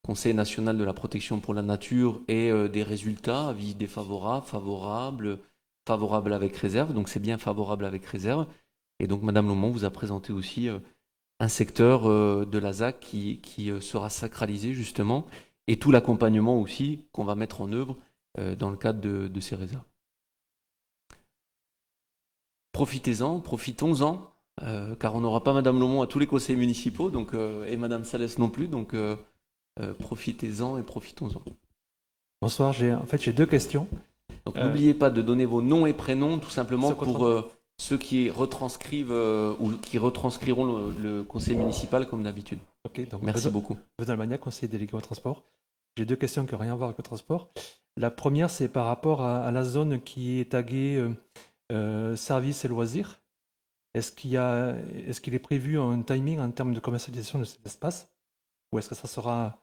Conseil national de la protection pour la nature et des résultats, avis défavorables, favorables avec réserve. Donc c'est bien favorable avec réserve. Et donc Madame Lomont vous a présenté aussi un secteur de la ZAC qui sera sacralisé justement, et tout l'accompagnement aussi qu'on va mettre en œuvre dans le cadre de ces réserves. Profitez-en, profitons-en, car on n'aura pas Madame Lomont à tous les conseils municipaux, donc, et Madame Salès non plus, donc profitez-en et profitons-en. Bonsoir, j'ai deux questions. Donc n'oubliez pas de donner vos noms et prénoms, tout simplement pour ceux qui retranscrivent ou qui retranscriront le conseil municipal comme d'habitude. Okay, donc merci beaucoup. Benoît Almagnac, conseiller délégué au transport. J'ai deux questions qui n'ont rien à voir avec le transport. La première, c'est par rapport à la zone qui est taguée services et loisirs. Est-ce qu'il est prévu un timing en termes de commercialisation de cet espace, ou est-ce que ça sera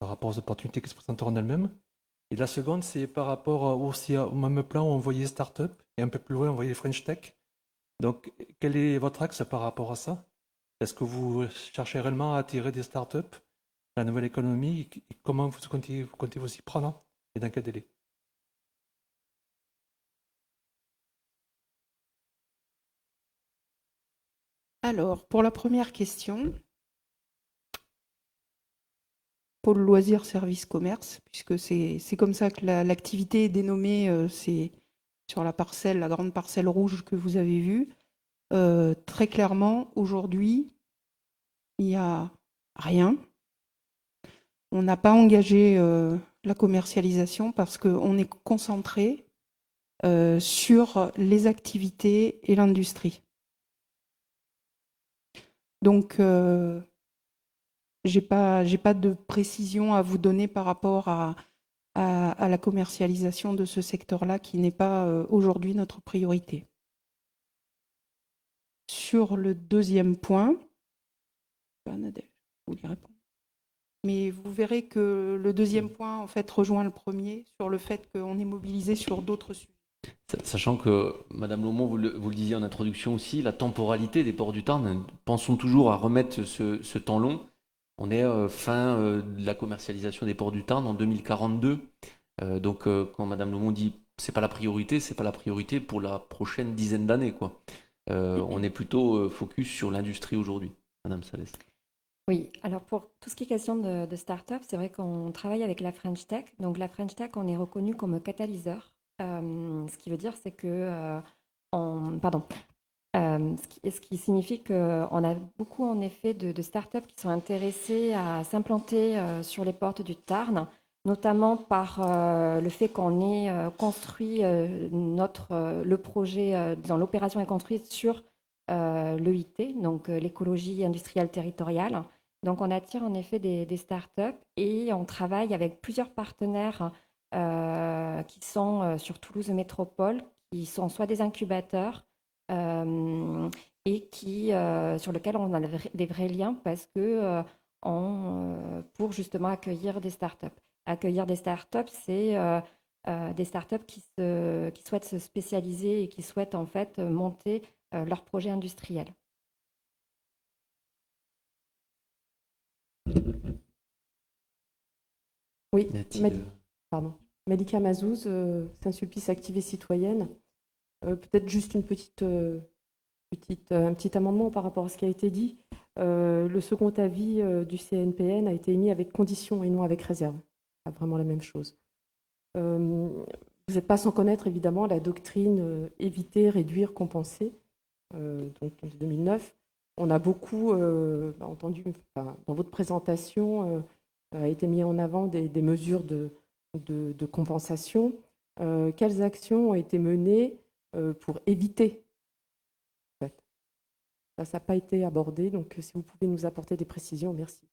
par rapport aux opportunités qui se présenteront en elles-mêmes? Et la seconde, c'est par rapport aussi au même plan où on voyait Startup, et un peu plus loin, on voyait French Tech. Donc, quel est votre axe par rapport à ça? Est-ce que vous cherchez réellement à attirer des startups, la nouvelle économie, et comment vous comptez vous y prendre, et dans quel délai? Alors, pour la première question, pôle loisirs, services, commerce, puisque c'est comme ça que l'activité est dénommée, c'est sur la parcelle, la grande parcelle rouge que vous avez vue. Très clairement, aujourd'hui, il n'y a rien. On n'a pas engagé la commercialisation parce qu'on est concentré sur les activités et l'industrie. Donc, j'ai pas de précision à vous donner par rapport à la commercialisation de ce secteur-là qui n'est pas aujourd'hui notre priorité. Sur le deuxième point, Nadège, vous lui répondre. Mais vous verrez que le deuxième point, en fait, rejoint le premier sur le fait qu'on est mobilisé sur d'autres sujets. Sachant que, Madame Lomont, vous le disiez en introduction aussi, la temporalité des ports du Tarn, pensons toujours à remettre ce temps long. On est fin de la commercialisation des ports du Tarn en 2042. Donc, quand Madame Lomont dit c'est pas la priorité pour la prochaine dizaine d'années, quoi. On est plutôt focus sur l'industrie aujourd'hui. Madame Salès. Oui, alors pour tout ce qui est question de start-up, c'est vrai qu'on travaille avec la French Tech. Donc la French Tech, on est reconnu comme catalyseur. Ce qui veut dire, c'est que, ce qui signifie qu'on a beaucoup en effet de start-up qui sont intéressées à s'implanter sur les portes du Tarn, notamment par le fait qu'on ait construit le projet, dans l'opération est construite sur l'EIT, donc l'écologie industrielle territoriale. Donc on attire en effet des startups et on travaille avec plusieurs partenaires qui sont sur Toulouse Métropole, qui sont soit des incubateurs et sur lesquels on a des vrais liens parce que pour justement accueillir des startups. Accueillir des startups, c'est des startups qui souhaitent se spécialiser et qui souhaitent en fait monter leur projet industriel. Oui, Malika Mazouz, Saint-Sulpice Active et Citoyenne. Peut-être juste un petit amendement par rapport à ce qui a été dit. Le second avis du CNPN a été émis avec condition et non avec réserve. Pas vraiment la même chose. Vous n'êtes pas sans connaître évidemment la doctrine éviter, réduire, compenser. Donc en 2009, on a beaucoup entendu, dans votre présentation, a été mis en avant des mesures de compensation. Quelles actions ont été menées pour éviter en fait. Ça n'a pas été abordé, donc si vous pouvez nous apporter des précisions, merci.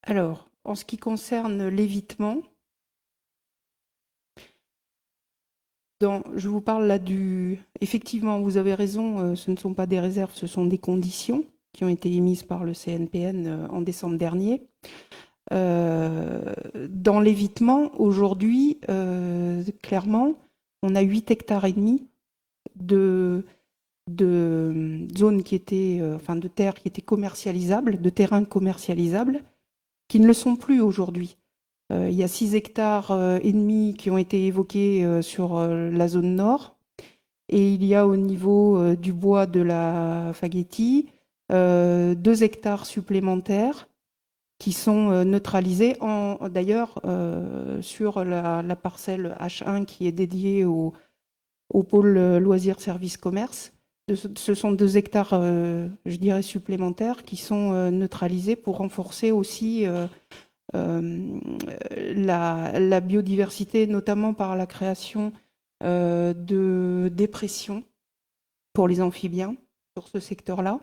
Alors, en ce qui concerne l'évitement, je vous parle là effectivement, vous avez raison, ce ne sont pas des réserves, ce sont des conditions qui ont été émises par le CNPN en décembre dernier. Dans l'évitement, aujourd'hui, clairement, on a 8,5 hectares de zones qui étaient, de terres qui étaient commercialisables, de terrains commercialisables, qui ne le sont plus aujourd'hui. Il y a 6,5 hectares qui ont été évoqués sur la zone nord, et il y a au niveau du bois de la Faguetti 2 hectares supplémentaires qui sont neutralisés, d'ailleurs sur la parcelle H1 qui est dédiée au pôle loisirs services commerce. Ce sont 2 hectares, je dirais, supplémentaires qui sont neutralisés pour renforcer aussi la biodiversité, notamment par la création de dépressions pour les amphibiens sur ce secteur-là.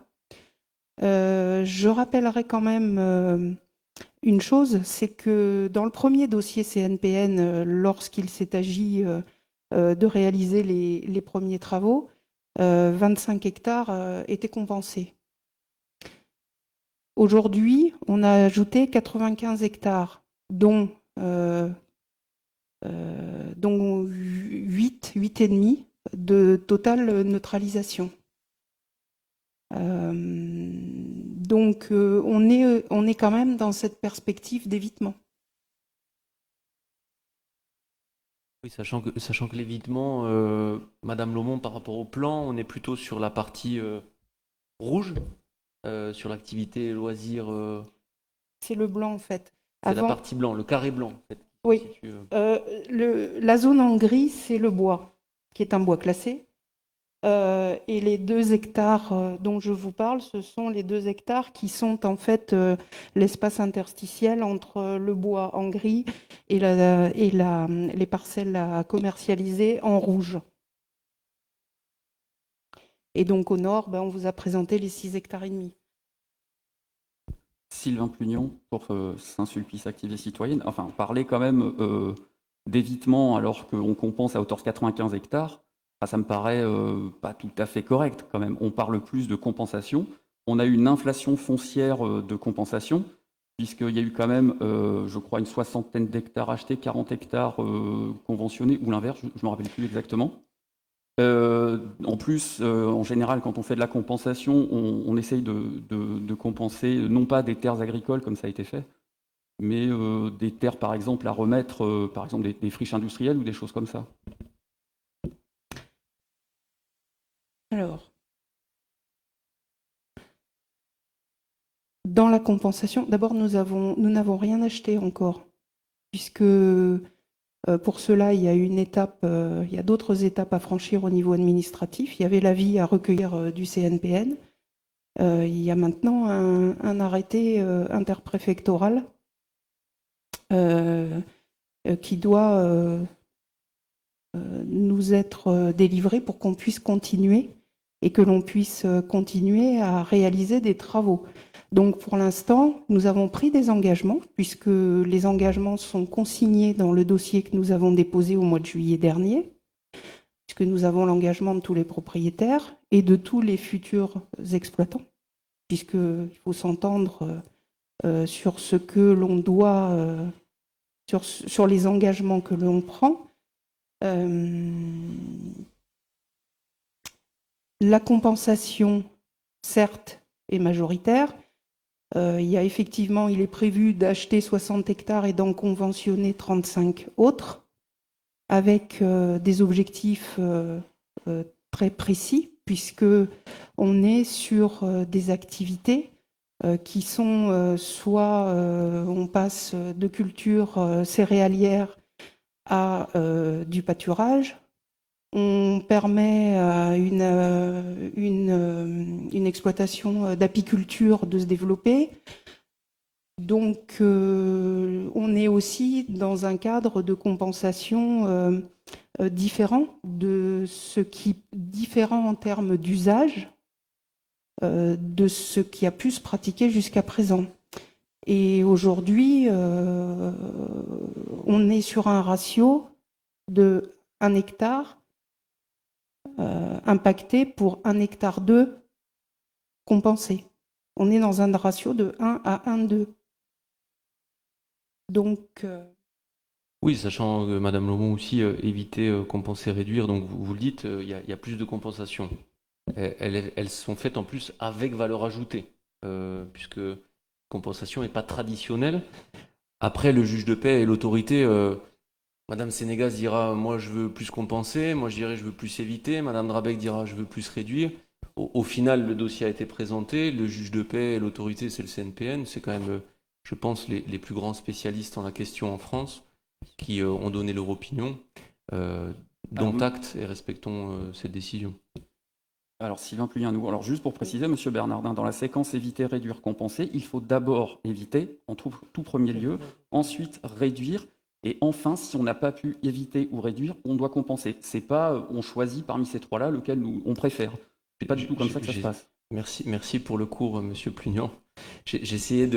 Je rappellerai quand même une chose, c'est que dans le premier dossier CNPN, lorsqu'il s'est agi de réaliser les premiers travaux, 25 hectares étaient compensés. Aujourd'hui, on a ajouté 95 hectares, dont 8,5 de totale neutralisation. Donc, on est quand même dans cette perspective d'évitement. Oui, sachant que l'évitement, Madame Lomont, par rapport au plan, on est plutôt sur la partie rouge, sur l'activité loisir. C'est le blanc, en fait. C'est la partie blanc, le carré blanc, en fait. Oui. La zone en gris, c'est le bois, qui est un bois classé. Et les 2 hectares dont je vous parle, ce sont les 2 hectares qui sont en fait l'espace interstitiel entre le bois en gris et les parcelles à commercialiser en rouge. Et donc au nord, on vous a présenté les 6,5 hectares. Sylvain Plugnon pour Saint-Sulpice Activité Citoyenne. Enfin, parler quand même d'évitement alors qu'on compense à hauteur de 95 hectares, ça me paraît pas tout à fait correct quand même. On parle plus de compensation. On a eu une inflation foncière de compensation, puisqu'il y a eu quand même, je crois, une soixantaine d'hectares achetés, 40 hectares conventionnés, ou l'inverse, je ne me rappelle plus exactement. En plus, en général, quand on fait de la compensation, on essaye de compenser non pas des terres agricoles comme ça a été fait, mais des terres, par exemple, à remettre, par exemple des friches industrielles ou des choses comme ça. Alors, dans la compensation, d'abord, nous n'avons rien acheté encore, puisque pour cela, il y a une étape, il y a d'autres étapes à franchir au niveau administratif. Il y avait l'avis à recueillir du CNPN. Il y a maintenant un arrêté interpréfectoral qui doit nous être délivré pour qu'on puisse continuer et que l'on puisse continuer à réaliser des travaux. Donc pour l'instant, nous avons pris des engagements, puisque les engagements sont consignés dans le dossier que nous avons déposé au mois de juillet dernier, puisque nous avons l'engagement de tous les propriétaires et de tous les futurs exploitants, puisqu'il faut s'entendre sur ce que l'on doit, sur les engagements que l'on prend. La compensation, certes, est majoritaire. Il est prévu d'acheter 60 hectares et d'en conventionner 35 autres, avec des objectifs très précis, puisque on est sur des activités qui sont soit on passe de culture céréalière à du pâturage. On permet à une exploitation d'apiculture de se développer. Donc, on est aussi dans un cadre de compensation différent différent en termes d'usage de ce qui a pu se pratiquer jusqu'à présent. Et aujourd'hui, on est sur un ratio de 1 hectare impacté pour 1 hectare 2 compensé. On est dans un ratio de 1 à 1,2. Donc... Oui, sachant que Madame Lomont aussi, éviter, compenser, réduire, donc vous le dites, il y a plus de compensations. Elles sont faites en plus avec valeur ajoutée, puisque compensation n'est pas traditionnelle. Après, le juge de paix et l'autorité, Madame Sénégas dira « moi je veux plus compenser », moi je dirais « je veux plus éviter », Madame Drabec dira « je veux plus réduire ». Au final, le dossier a été présenté, le juge de paix et l'autorité, c'est le CNPN, c'est quand même, je pense, les plus grands spécialistes en la question en France qui ont donné leur opinion. Dont acte et respectons cette décision. Alors, Sylvain Plugnon, alors juste pour préciser, Monsieur Bernardin, dans la séquence éviter, réduire, compenser, il faut d'abord éviter, en tout premier lieu, ensuite réduire, et enfin, si on n'a pas pu éviter ou réduire, on doit compenser. C'est pas, on choisit parmi ces trois-là lequel on préfère. C'est pas du tout comme ça que ça se passe. Merci pour le cours, Monsieur Plugnon. J'ai essayé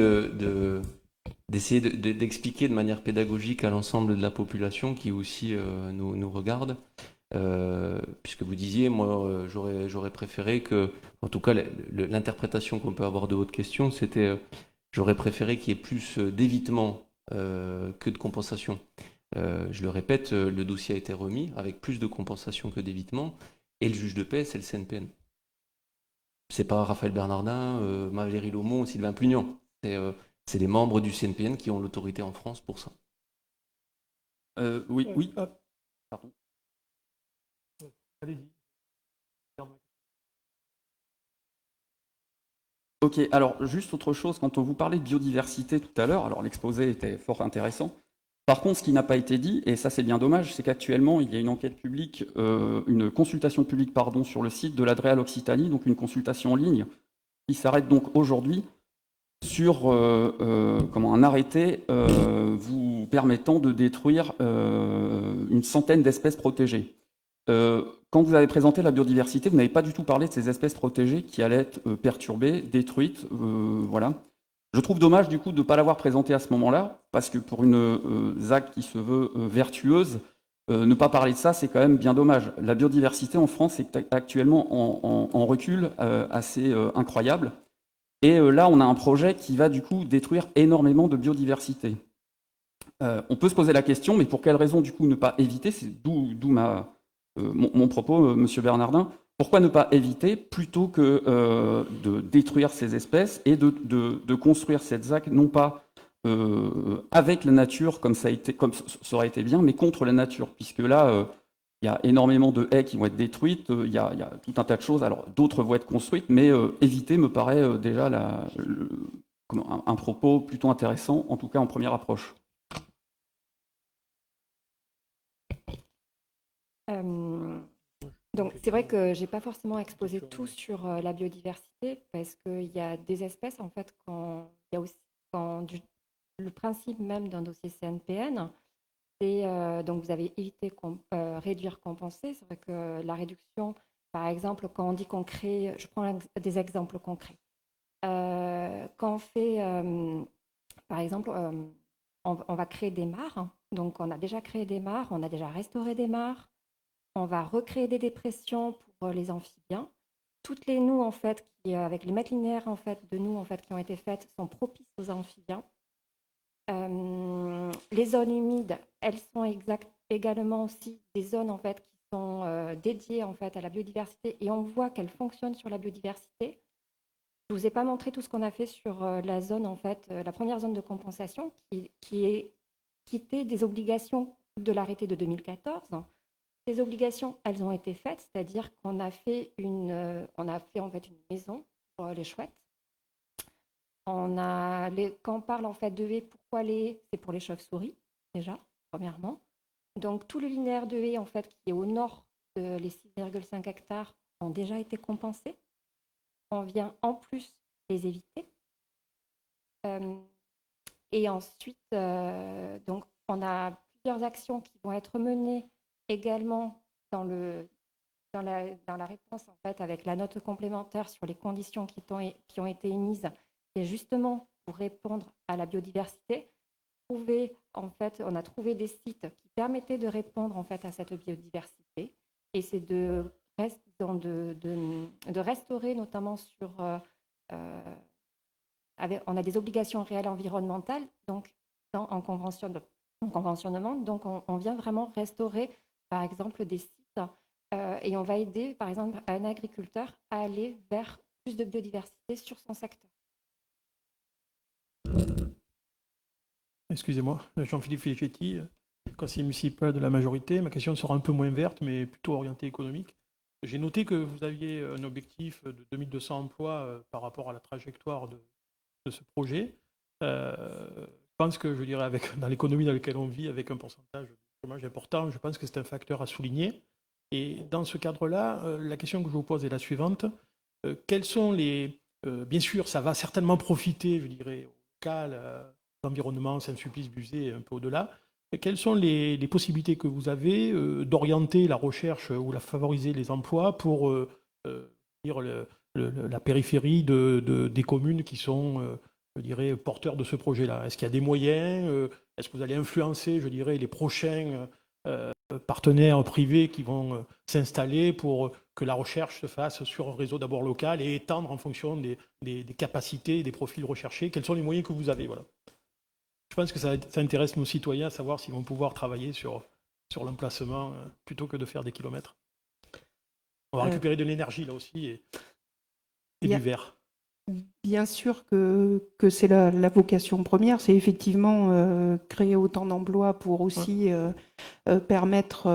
d'expliquer de manière pédagogique à l'ensemble de la population qui aussi nous regarde. Puisque vous disiez, moi j'aurais préféré que, en tout cas l'interprétation qu'on peut avoir de votre question, c'était j'aurais préféré qu'il y ait plus d'évitement que de compensation. Je le répète, le dossier a été remis avec plus de compensation que d'évitement, et le juge de paix, c'est le CNPN. C'est pas Raphaël Bernardin, Valérie Lomont ou Sylvain Plugnon. C'est les membres du CNPN qui ont l'autorité en France pour ça. Oui. Pardon. Ok, alors juste autre chose, quand on vous parlait de biodiversité tout à l'heure, alors l'exposé était fort intéressant. Par contre, ce qui n'a pas été dit, et ça c'est bien dommage, c'est qu'actuellement il y a une enquête publique, une consultation publique sur le site de l'Adréal Occitanie, donc une consultation en ligne, qui s'arrête donc aujourd'hui sur un arrêté vous permettant de détruire une centaine d'espèces protégées. Quand vous avez présenté la biodiversité, vous n'avez pas du tout parlé de ces espèces protégées qui allaient être perturbées, détruites, voilà. Je trouve dommage du coup de ne pas l'avoir présenté à ce moment-là, parce que pour une ZAC qui se veut vertueuse, ne pas parler de ça, c'est quand même bien dommage. La biodiversité en France est actuellement en recul assez incroyable. Et là, on a un projet qui va du coup détruire énormément de biodiversité. On peut se poser la question, mais pour quelle raison du coup ne pas éviter? C'est d'où mon propos, Monsieur Bernardin. Pourquoi ne pas éviter plutôt que de détruire ces espèces et de construire cette ZAC non pas avec la nature comme ça aurait été bien, mais contre la nature, puisque là il y a énormément de haies qui vont être détruites, il y a tout un tas de choses. Alors d'autres vont être construites, mais éviter me paraît déjà un propos plutôt intéressant, en tout cas en première approche. Donc c'est vrai que j'ai pas forcément exposé tout sur la biodiversité parce qu'il y a des espèces en fait il y a aussi le principe même d'un dossier CNPN, c'est donc vous avez évité réduire compenser. C'est vrai que la réduction, par exemple, quand on dit qu'on crée, je prends des exemples concrets. Quand on fait, par exemple, on va créer des mares. Donc on a déjà créé des mares, on a déjà restauré des mares. On va recréer des dépressions pour les amphibiens. Toutes les noues, en fait, avec les mètres linéaires en fait, de noues en fait, qui ont été faites, sont propices aux amphibiens. Les zones humides, elles sont également aussi des zones en fait, qui sont dédiées en fait, à la biodiversité et on voit qu'elles fonctionnent sur la biodiversité. Je ne vous ai pas montré tout ce qu'on a fait sur la zone, en fait, la première zone de compensation qui était des obligations de l'arrêté de 2014. Ces obligations, elles ont été faites, c'est-à-dire qu'on a fait en fait une maison pour les chouettes. Quand on parle en fait de haies, pourquoi les haies? C'est pour les chauves-souris déjà, premièrement. Donc tout le linéaire de haies en fait qui est au nord de les 6,5 hectares ont déjà été compensés. On vient en plus les éviter. Et ensuite, donc on a plusieurs actions qui vont être menées également dans la réponse en fait, avec la note complémentaire sur les conditions qui ont été émises, c'est justement pour répondre à la biodiversité. On a trouvé des sites qui permettaient de répondre en fait, à cette biodiversité, et c'est de restaurer notamment sur... on a des obligations réelles environnementales, donc en conventionnement, donc on vient vraiment restaurer par exemple des sites et on va aider par exemple un agriculteur à aller vers plus de biodiversité sur son secteur. Excusez-moi, Jean-Philippe Felicetti, conseiller municipal de la majorité. Ma question sera un peu moins verte, mais plutôt orientée économique. J'ai noté que vous aviez un objectif de 2200 emplois par rapport à la trajectoire de ce projet. Je pense que, je dirais, dans l'économie dans laquelle on vit, avec un pourcentage de chômage important, je pense que c'est un facteur à souligner. Et dans ce cadre-là, la question que je vous pose est la suivante. Quels sont bien sûr, ça va certainement profiter, je dirais, au local, l'environnement, Saint-Sulpice-Buzet et un peu au-delà. Quelles sont les possibilités que vous avez d'orienter la recherche ou la favoriser les emplois pour dire la périphérie des communes qui sont, je dirais, porteurs de ce projet-là? Est-ce qu'il y a des moyens? Est-ce que vous allez influencer, je dirais, les prochains partenaires privés qui vont s'installer pour que la recherche se fasse sur un réseau d'abord local et étendre en fonction des capacités, des profils recherchés? Quels sont les moyens que vous avez? Voilà. Je pense que ça intéresse nos citoyens à savoir s'ils vont pouvoir travailler sur l'emplacement plutôt que de faire des kilomètres. On va récupérer de l'énergie là aussi et du verre. Bien sûr que c'est la vocation première, c'est effectivement créer autant d'emplois pour aussi permettre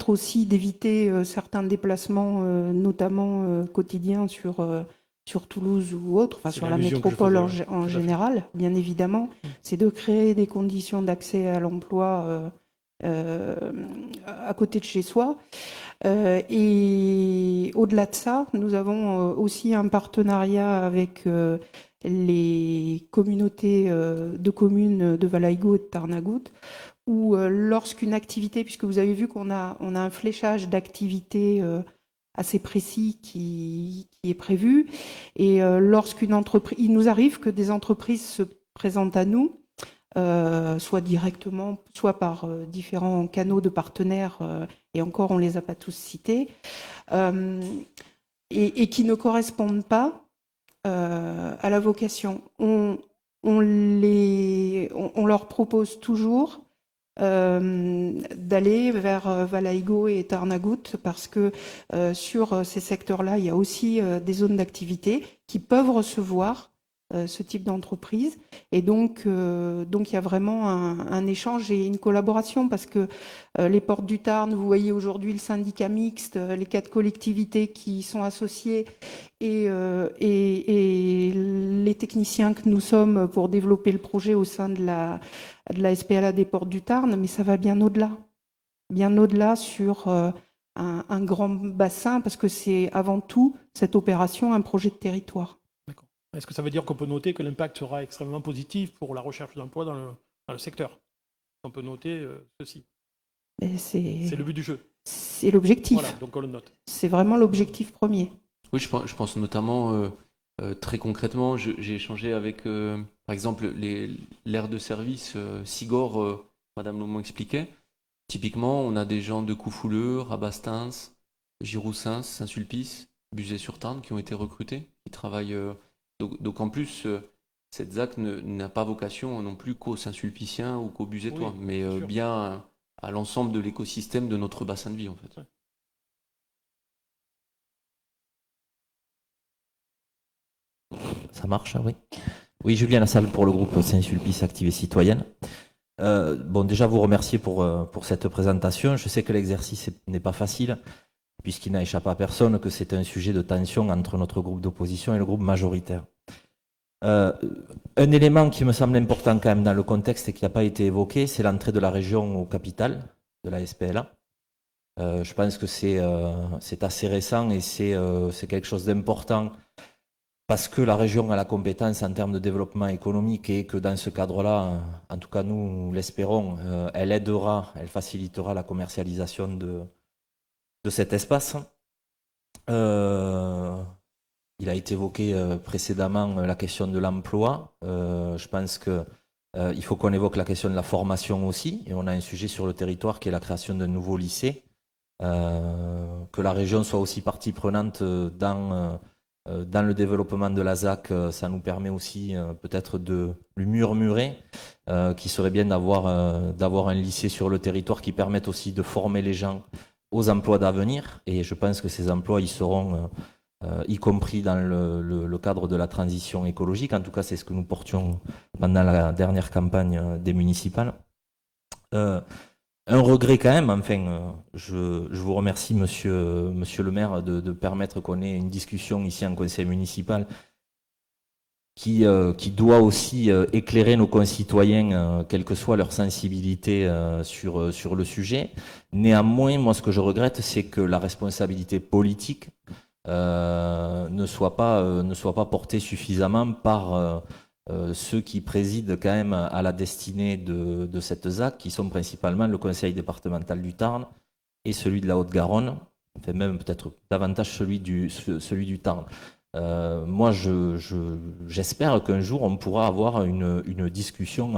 aussi d'éviter certains déplacements, notamment quotidiens sur Toulouse ou autre, enfin sur la métropole en général, bien évidemment. C'est de créer des conditions d'accès à l'emploi à côté de chez soi. Et au-delà de ça, nous avons aussi un partenariat avec les communautés de communes de Valaïgo et de Tarnagout, où lorsqu'une activité, puisque vous avez vu qu'on a un fléchage d'activités assez précis qui est prévu. Et lorsqu'une entreprise, il nous arrive que des entreprises se présentent à nous, soit directement, soit par différents canaux de partenaires, et encore on ne les a pas tous cités, et qui ne correspondent pas à la vocation. On leur propose toujours d'aller vers Valaigo et Tarnagout parce que sur ces secteurs-là, il y a aussi des zones d'activité qui peuvent recevoir ce type d'entreprise. Et donc il y a vraiment un échange et une collaboration parce que les Portes du Tarn, vous voyez aujourd'hui le syndicat mixte, les 4 collectivités qui sont associées et les techniciens que nous sommes pour développer le projet au sein de la SPLA des Portes du Tarn, mais ça va bien au-delà sur un grand bassin parce que c'est avant tout cette opération un projet de territoire. Est-ce que ça veut dire qu'on peut noter que l'impact sera extrêmement positif pour la recherche d'emploi dans le secteur? On peut noter ceci. C'est le but du jeu. C'est l'objectif. Voilà, donc on le note. C'est vraiment l'objectif premier. Oui, je pense notamment, très concrètement, j'ai échangé avec, par exemple, l'aire de service Sigor, Madame Lomont expliquait. Typiquement, on a des gens de Coufouleux, Rabastins, Giroussins, Saint-Sulpice, Buzet-sur-Tarn qui ont été recrutés, qui travaillent. Donc en plus, cette ZAC n'a pas vocation non plus qu'aux Saint-Sulpiciens ou qu'aux Buzetois, oui, mais bien à l'ensemble de l'écosystème de notre bassin de vie en fait. Ouais. Ça marche, oui. Oui, Julien Lassalle pour le groupe Saint-Sulpice Active et Citoyenne. Bon, déjà vous remercier pour cette présentation. Je sais que l'exercice n'est pas facile, puisqu'il n'a échappé à personne que c'est un sujet de tension entre notre groupe d'opposition et le groupe majoritaire. Un élément qui me semble important quand même dans le contexte et qui n'a pas été évoqué, c'est l'entrée de la région au capital de la SPLA. Je pense que c'est assez récent et c'est quelque chose d'important parce que la région a la compétence en termes de développement économique et que dans ce cadre-là, en tout cas nous l'espérons, elle facilitera la commercialisation de cet espace. Il a été évoqué précédemment la question de l'emploi. Je pense qu'il faut qu'on évoque la question de la formation aussi. Et on a un sujet sur le territoire qui est la création d'un nouveau lycée. Que la région soit aussi partie prenante dans le développement de la ZAC, ça nous permet aussi peut-être de lui murmurer qu'il serait bien d'avoir un lycée sur le territoire qui permette aussi de former les gens aux emplois d'avenir. Et je pense que ces emplois, ils seront y compris dans le cadre de la transition écologique. En tout cas, c'est ce que nous portions pendant la dernière campagne des municipales. Un regret quand même, enfin, je vous remercie, monsieur le maire, de permettre qu'on ait une discussion ici en conseil municipal qui doit aussi éclairer nos concitoyens, quelle que soit leur sensibilité sur le sujet. Néanmoins, moi, ce que je regrette, c'est que la responsabilité politique ne soit pas portée suffisamment par ceux qui président quand même à la destinée de cette ZAC, qui sont principalement le conseil départemental du Tarn et celui de la Haute-Garonne, enfin même peut-être davantage celui du Tarn. Moi, j'espère qu'un jour on pourra avoir une discussion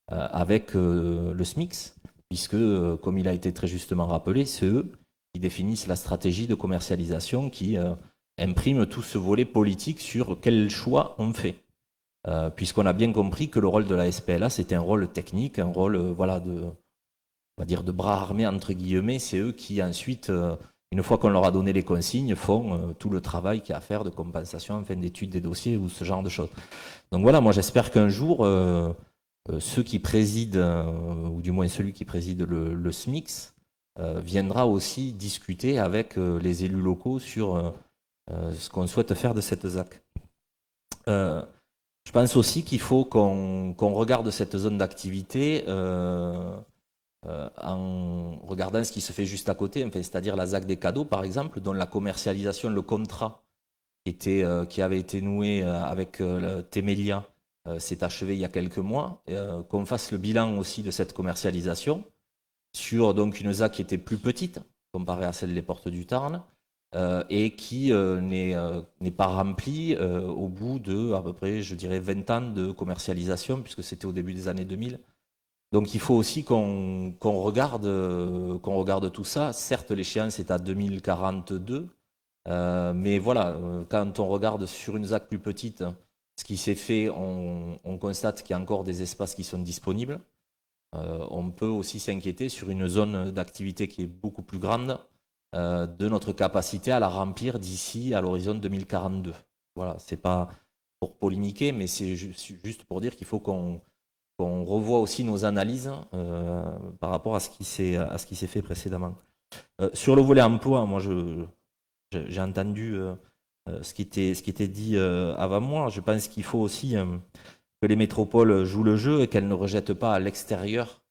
avec le SMICS, puisque, comme il a été très justement rappelé, c'est eux qui définissent la stratégie de commercialisation, qui imprime tout ce volet politique sur quel choix on fait. Puisqu'on a bien compris que le rôle de la SPLA, c'était un rôle technique, un rôle voilà, on va dire de bras armés, entre guillemets. C'est eux qui ensuite, une fois qu'on leur a donné les consignes, font tout le travail qu'il y a à faire de compensation, enfin, d'études des dossiers ou ce genre de choses. Donc voilà, moi j'espère qu'un jour, ceux qui président, ou du moins celui qui préside le SMICS, viendra aussi discuter avec les élus locaux sur ce qu'on souhaite faire de cette ZAC. Je pense aussi qu'il faut qu'on regarde cette zone d'activité en regardant ce qui se fait juste à côté, enfin, c'est-à-dire la ZAC des cadeaux, par exemple, dont la commercialisation, le contrat qui avait été noué avec Temelia s'est achevé il y a quelques mois, qu'on fasse le bilan aussi de cette commercialisation sur donc une ZAC qui était plus petite comparée à celle des Portes du Tarn, et qui n'est pas rempli au bout de à peu près, je dirais, 20 ans de commercialisation, puisque c'était au début des années 2000. Donc il faut aussi qu'on regarde tout ça. Certes, l'échéance est à 2042, mais voilà, quand on regarde sur une ZAC plus petite ce qui s'est fait, on constate qu'il y a encore des espaces qui sont disponibles. On peut aussi s'inquiéter sur une zone d'activité qui est beaucoup plus grande, de notre capacité à la remplir d'ici à l'horizon 2042. Voilà, c'est pas pour polémiquer, mais c'est juste pour dire qu'il faut qu'on revoie aussi nos analyses par rapport à ce qui s'est fait précédemment. Sur le volet emploi, moi j'ai entendu ce qui était dit avant moi. Je pense qu'il faut aussi que les métropoles jouent le jeu et qu'elles ne rejettent pas à l'extérieur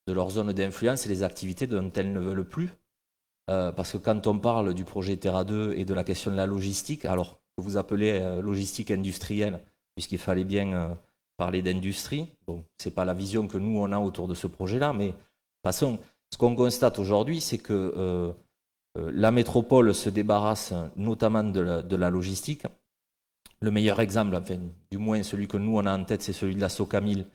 de leur zone d'influence les activités dont elles ne veulent plus. Parce que quand on parle du projet Terra 2 et de la question de la logistique, alors que vous appelez logistique industrielle, puisqu'il fallait bien parler d'industrie, bon, ce n'est pas la vision que nous on a autour de ce projet-là, mais de toute façon, ce qu'on constate aujourd'hui, c'est que la métropole se débarrasse notamment de la logistique. Le meilleur exemple, enfin, du moins celui que nous on a en tête, c'est celui de la Socamil,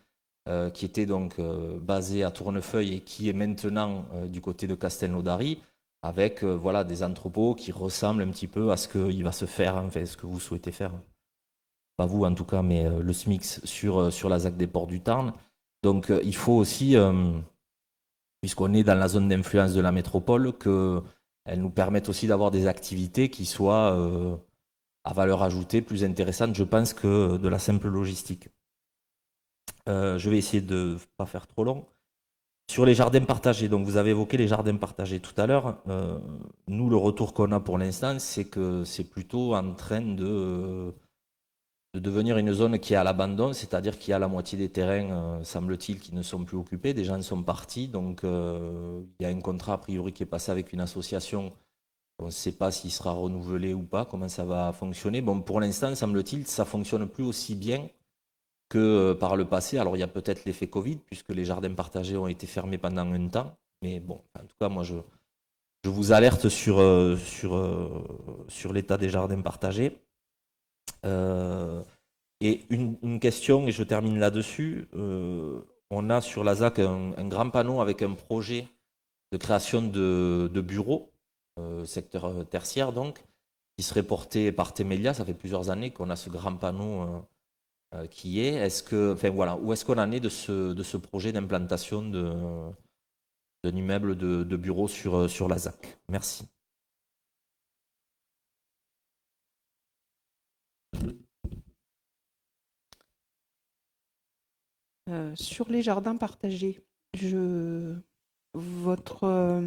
qui était donc basé à Tournefeuille et qui est maintenant du côté de Castelnaudary, avec voilà, des entrepôts qui ressemblent un petit peu à ce qu'il va se faire, enfin, ce que vous souhaitez faire. Pas vous en tout cas, mais le SMIX sur la ZAC des Ports du Tarn. Donc il faut aussi, puisqu'on est dans la zone d'influence de la métropole, qu'elle nous permette aussi d'avoir des activités qui soient à valeur ajoutée plus intéressantes, je pense, que de la simple logistique. Je vais essayer de ne pas faire trop long. Sur les jardins partagés, donc vous avez évoqué les jardins partagés tout à l'heure. Nous, le retour qu'on a pour l'instant, c'est que c'est plutôt en train de devenir une zone qui est à l'abandon, c'est-à-dire qu'il y a la moitié des terrains, semble-t-il, qui ne sont plus occupés. Des gens sont partis, donc il y a un contrat a priori qui est passé avec une association. On ne sait pas s'il sera renouvelé ou pas, comment ça va fonctionner. Bon, pour l'instant, semble-t-il, ça fonctionne plus aussi bien que par le passé. Alors, il y a peut-être l'effet Covid, puisque les jardins partagés ont été fermés pendant un temps. Mais bon, en tout cas, moi, je vous alerte sur l'état des jardins partagés. Et une question, et je termine là-dessus. On a sur la ZAC un grand panneau avec un projet de création de bureaux, secteur tertiaire donc, qui serait porté par Temelia. Ça fait plusieurs années qu'on a ce grand panneau qui est. Où est-ce qu'on en est de ce projet d'implantation d'un immeuble de bureaux sur la ZAC? Merci. Sur les jardins partagés, votre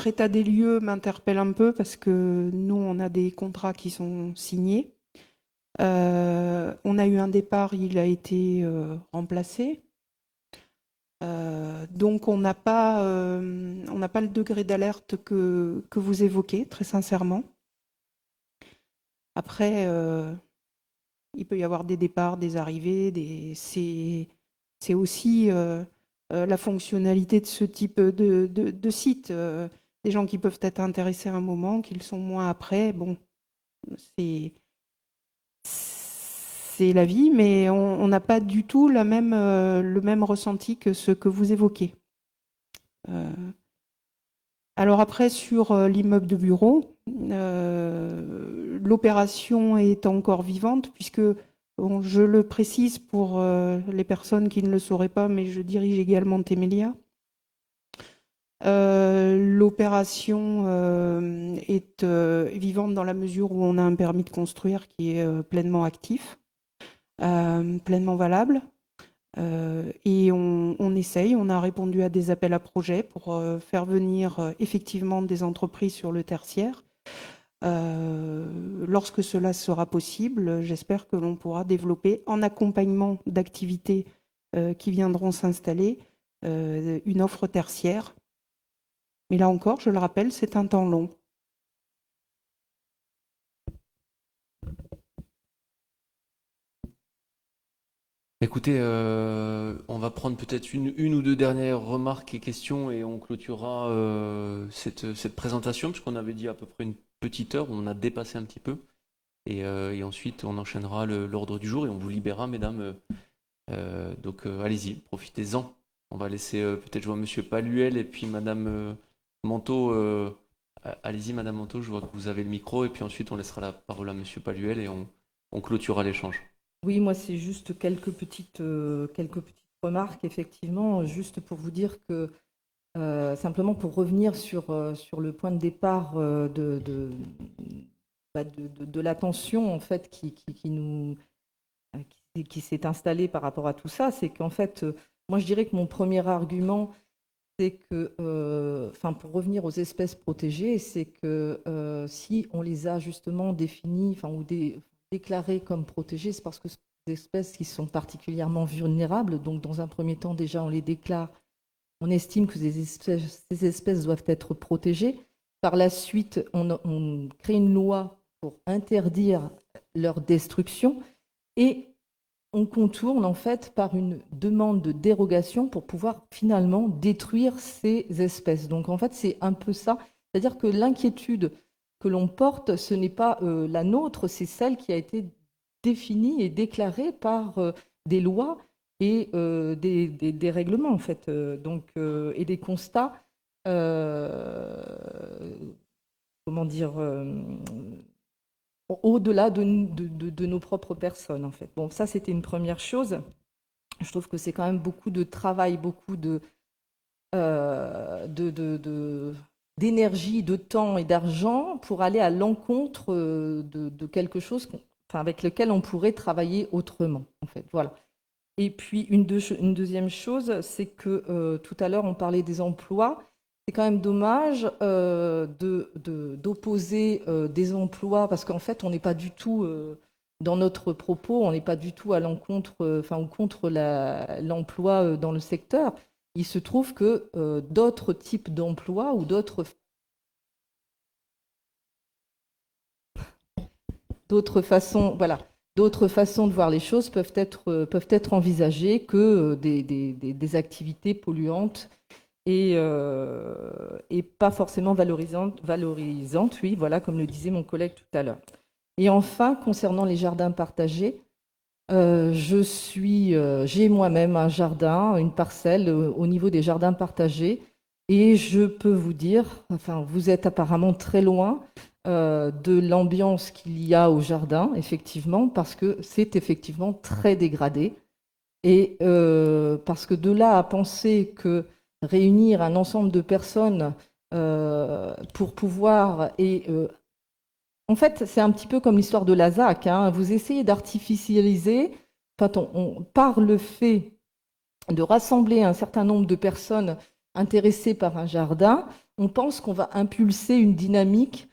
état des lieux m'interpelle un peu parce que nous, on a des contrats qui sont signés. On a eu un départ, il a été remplacé. Donc on n'a pas le degré d'alerte que vous évoquez, très sincèrement. Après, il peut y avoir des départs, des arrivées, c'est aussi la fonctionnalité de ce type de site. Des gens qui peuvent être intéressés à un moment, qui le sont moins après. Bon, c'est la vie, mais on n'a pas du tout le même ressenti que ce que vous évoquez. Alors après, sur l'immeuble de bureau, l'opération est encore vivante, puisque, bon, je le précise pour les personnes qui ne le sauraient pas, mais je dirige également Temelia. L'opération est vivante dans la mesure où on a un permis de construire qui est pleinement actif, pleinement valable. Et on essaye, on a répondu à des appels à projets pour faire venir effectivement des entreprises sur le tertiaire. Lorsque cela sera possible, j'espère que l'on pourra développer, en accompagnement d'activités qui viendront s'installer, une offre tertiaire. Mais là encore, je le rappelle, c'est un temps long. Écoutez, on va prendre peut-être une ou deux dernières remarques et questions et on clôturera cette présentation, puisqu'on avait dit à peu près une petite heure, on a dépassé un petit peu. Et ensuite, on enchaînera l'ordre du jour et on vous libérera, mesdames. Donc, allez-y, profitez-en. On va laisser peut-être, je vois Monsieur Paluel et puis Madame Manteau. Allez-y, Madame Manteau, je vois que vous avez le micro. Et puis ensuite, on laissera la parole à Monsieur Paluel et on clôturera l'échange. Oui, moi, c'est juste quelques petites remarques, effectivement, juste pour vous dire que, simplement pour revenir sur le point de départ de l'attention, en fait, qui s'est installée par rapport à tout ça, c'est qu'en fait, moi, je dirais que mon premier argument, c'est que, pour revenir aux espèces protégées, c'est que si on les a justement définies, ou déclarées comme protégées, c'est parce que ce sont des espèces qui sont particulièrement vulnérables. Donc, dans un premier temps, déjà, on les déclare. On estime que ces espèces doivent être protégées. Par la suite, on crée une loi pour interdire leur destruction et on contourne en fait par une demande de dérogation pour pouvoir finalement détruire ces espèces. Donc, en fait, c'est un peu ça. C'est-à-dire que l'inquiétude que l'on porte, ce n'est pas la nôtre, c'est celle qui a été définie et déclarée par des lois et des règlements, en fait, et des constats, au-delà de nos propres personnes, en fait. Bon, ça, c'était une première chose. Je trouve que c'est quand même beaucoup de travail, beaucoup d'énergie, de temps et d'argent pour aller à l'encontre de quelque chose avec lequel on pourrait travailler autrement, en fait. Voilà. Et puis, une deuxième chose, c'est que tout à l'heure, on parlait des emplois. C'est quand même dommage d'opposer des emplois, parce qu'en fait, on n'est pas du tout, dans notre propos, on n'est pas du tout à l'encontre, ou contre l'emploi dans le secteur. Il se trouve que d'autres types d'emplois ou d'autres façons de voir les choses peuvent être envisagées que des activités polluantes et pas forcément valorisantes, oui, voilà, comme le disait mon collègue tout à l'heure. Et enfin, concernant les jardins partagés, j'ai moi-même un jardin, une parcelle au niveau des jardins partagés, et je peux vous dire, vous êtes apparemment très loin de l'ambiance qu'il y a au jardin, effectivement, parce que c'est effectivement très dégradé, et parce que de là à penser que réunir un ensemble de personnes pour pouvoir en fait, c'est un petit peu comme l'histoire de la ZAC. Hein. Vous essayez d'artificialiser, par le fait de rassembler un certain nombre de personnes intéressées par un jardin, on pense qu'on va impulser une dynamique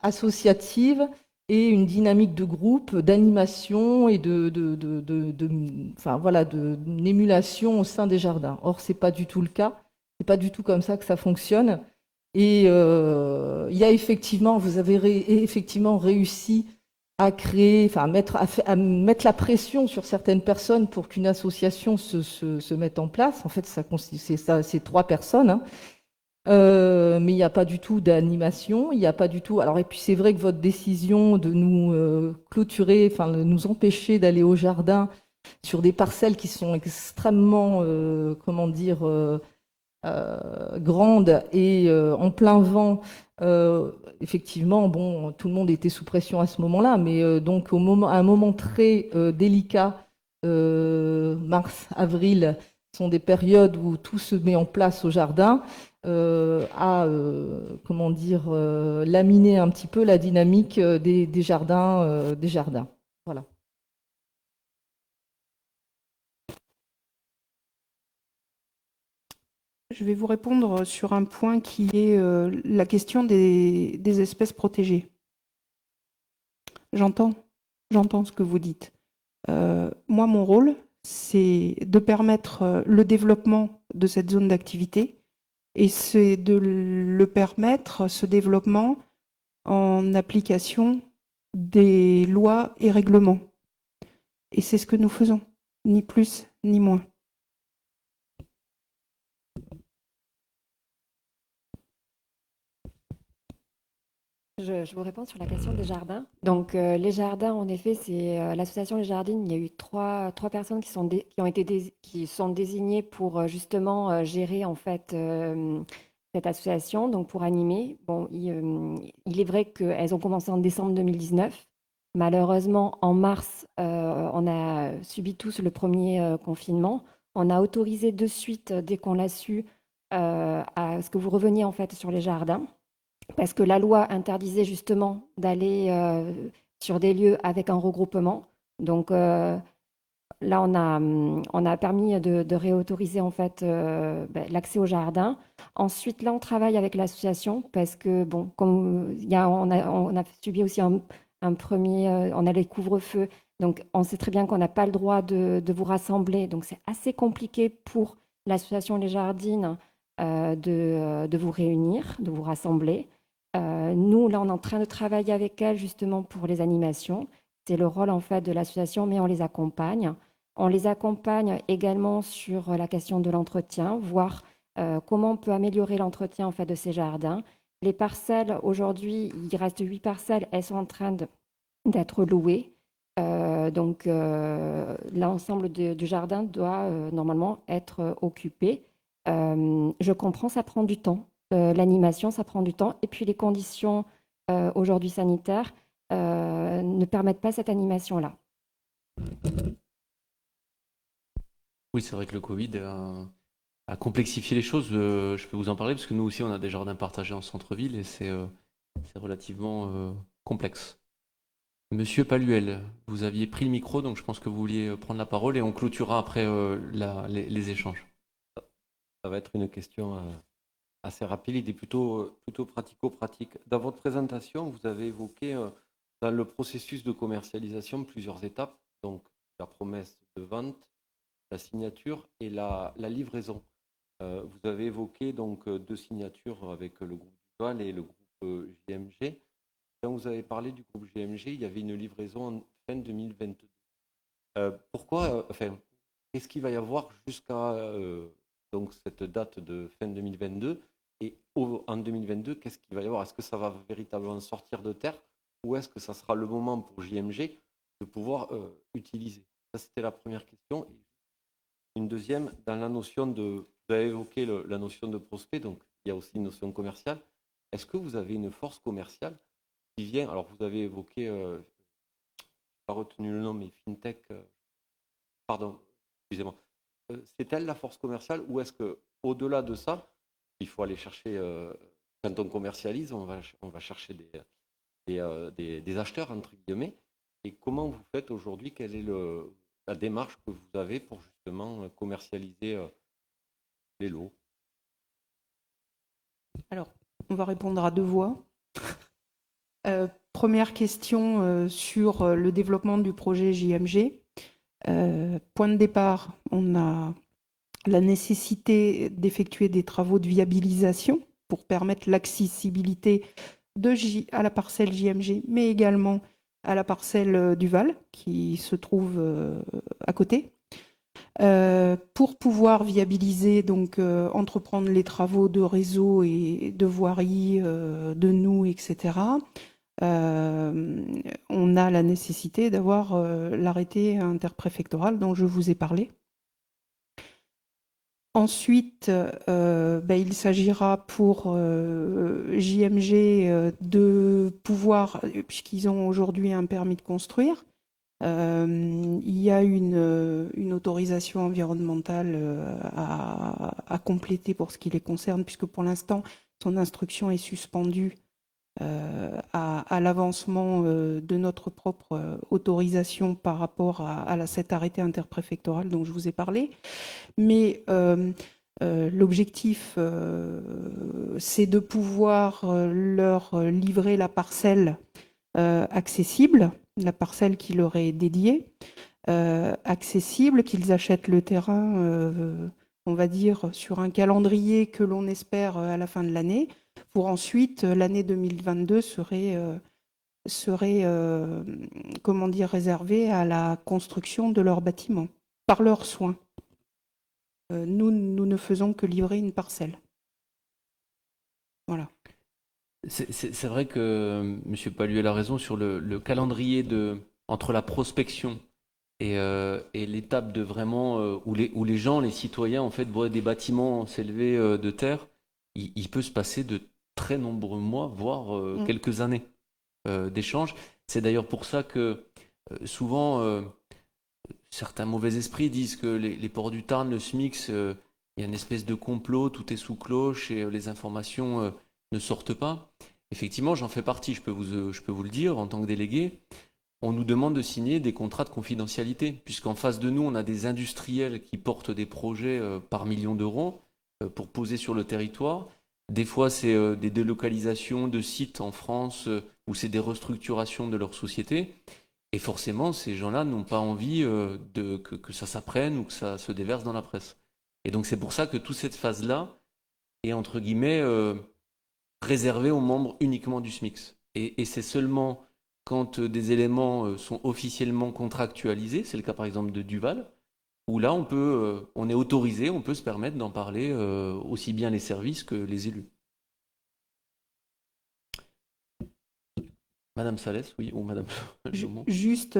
associative et une dynamique de groupe, d'animation et d'émulation au sein des jardins. Or, ce n'est pas du tout le cas. Ce n'est pas du tout comme ça que ça fonctionne. Et il y a effectivement, vous avez effectivement réussi à créer, à mettre la pression sur certaines personnes pour qu'une association se mette en place. En fait, c'est 3 personnes, hein. Mais il n'y a pas du tout d'animation, il n'y a pas du tout. Alors, et puis c'est vrai que votre décision de nous clôturer, de nous empêcher d'aller au jardin sur des parcelles qui sont extrêmement, grande et en plein vent, effectivement, bon, tout le monde était sous pression à ce moment-là, mais donc à un moment très délicat, mars, avril, sont des périodes où tout se met en place au jardin, laminer un petit peu la dynamique des jardins. Voilà. Je vais vous répondre sur un point qui est la question des espèces protégées. J'entends ce que vous dites. Moi, mon rôle, c'est de permettre le développement de cette zone d'activité et c'est de le permettre, ce développement, en application des lois et règlements. Et c'est ce que nous faisons, ni plus ni moins. Je vous réponds sur la question des jardins. Donc, les jardins, en effet, c'est l'association Les Jardines. Il y a eu trois personnes qui sont désignées pour justement gérer en fait cette association, donc pour animer. Bon, il est vrai qu'elles ont commencé en décembre 2019. Malheureusement, en mars, on a subi tous le premier confinement. On a autorisé de suite, dès qu'on l'a su, à ce que vous reveniez en fait sur les jardins. Parce que la loi interdisait justement d'aller sur des lieux avec un regroupement. Donc là, on a permis de réautoriser en fait l'accès au jardin. Ensuite, là, on travaille avec l'association parce que, bon, comme on a subi aussi un premier, on a les couvre-feux. Donc, on sait très bien qu'on n'a pas le droit de vous rassembler. Donc, c'est assez compliqué pour l'association Les Jardines de vous réunir, de vous rassembler. Nous, là, on est en train de travailler avec elles justement pour les animations. C'est le rôle en fait de l'association, mais on les accompagne. On les accompagne également sur la question de l'entretien, voir comment on peut améliorer l'entretien en fait de ces jardins. Les parcelles, aujourd'hui, il reste 8 parcelles, elles sont en train d'être louées. Donc, l'ensemble du jardin doit normalement être occupé. Je comprends, ça prend du temps. L'animation, ça prend du temps. Et puis, les conditions aujourd'hui sanitaires ne permettent pas cette animation-là. Oui, c'est vrai que le Covid a complexifié les choses. Je peux vous en parler parce que nous aussi, on a des jardins partagés en centre-ville et c'est relativement complexe. Monsieur Paluel, vous aviez pris le micro, donc je pense que vous vouliez prendre la parole et on clôturera après les échanges. Ça va être une question assez rapide et plutôt pratico-pratique. Dans votre présentation, vous avez évoqué dans le processus de commercialisation plusieurs étapes, donc la promesse de vente, la signature et la livraison. Vous avez évoqué donc 2 signatures avec le groupe Duval et le groupe JMG. Quand vous avez parlé du groupe JMG, il y avait une livraison en fin 2022. Qu'est-ce qu'il va y avoir jusqu'à donc cette date de fin 2022 et en 2022, qu'est-ce qu'il va y avoir? Est-ce que ça va véritablement sortir de terre ou est-ce que ça sera le moment pour JMG de pouvoir utiliser? Ça, c'était la première question. Une deuxième, dans la notion de, vous avez évoqué la notion de prospect, donc il y a aussi une notion commerciale. Est-ce que vous avez une force commerciale qui vient, alors vous avez évoqué, je n'ai pas retenu le nom, mais FinTech, pardon, excusez-moi. C'est-elle la force commerciale ou est-ce qu'au-delà de ça, il faut aller chercher, quand on commercialise, on va chercher des acheteurs, entre guillemets. Et comment vous faites aujourd'hui? Quelle est la démarche que vous avez pour justement commercialiser les lots? Alors, on va répondre à 2 voix. Première question sur le développement du projet JMG. Point de départ, on a la nécessité d'effectuer des travaux de viabilisation pour permettre l'accessibilité à la parcelle JMG, mais également à la parcelle Duval qui se trouve à côté. Pour pouvoir viabiliser, donc entreprendre les travaux de réseau et de voirie, de nous, etc., on a la nécessité d'avoir l'arrêté interpréfectoral dont je vous ai parlé. Ensuite, il s'agira pour JMG de pouvoir, puisqu'ils ont aujourd'hui un permis de construire, il y a une autorisation environnementale à compléter pour ce qui les concerne, puisque pour l'instant, son instruction est suspendue à l'avancement de notre propre autorisation par rapport à cet arrêté interpréfectoral dont je vous ai parlé. Mais l'objectif, c'est de pouvoir leur livrer la parcelle accessible, la parcelle qui leur est dédiée, accessible, qu'ils achètent le terrain, on va dire, sur un calendrier que l'on espère à la fin de l'année, pour ensuite, l'année 2022 serait serait, comment dire, réservé à la construction de leurs bâtiments, par leurs soins. Nous ne faisons que livrer une parcelle. Voilà. C'est vrai que M. Palluel a raison sur le calendrier entre la prospection et l'étape de vraiment où les gens, les citoyens, en fait, voient des bâtiments s'élever de terre. Il peut se passer de très nombreux mois, voire quelques années d'échange. C'est d'ailleurs pour ça que souvent certains mauvais esprits disent que les ports du Tarn, le SMIX, il y a une espèce de complot, tout est sous cloche et les informations ne sortent pas. Effectivement, j'en fais partie, je peux vous le dire, en tant que délégué. On nous demande de signer des contrats de confidentialité, puisqu'en face de nous, on a des industriels qui portent des projets par millions d'euros pour poser sur le territoire. Des fois, c'est des délocalisations de sites en France ou c'est des restructurations de leur société. Et forcément, ces gens-là n'ont pas envie que ça s'apprenne ou que ça se déverse dans la presse. Et donc, c'est pour ça que toute cette phase-là est, entre guillemets, réservée aux membres uniquement du SMIX. Et c'est seulement quand des éléments sont officiellement contractualisés, c'est le cas par exemple de Duval, où là, on est autorisé, on peut se permettre d'en parler aussi bien les services que les élus. Madame Salès, oui, ou Madame Lomont. Juste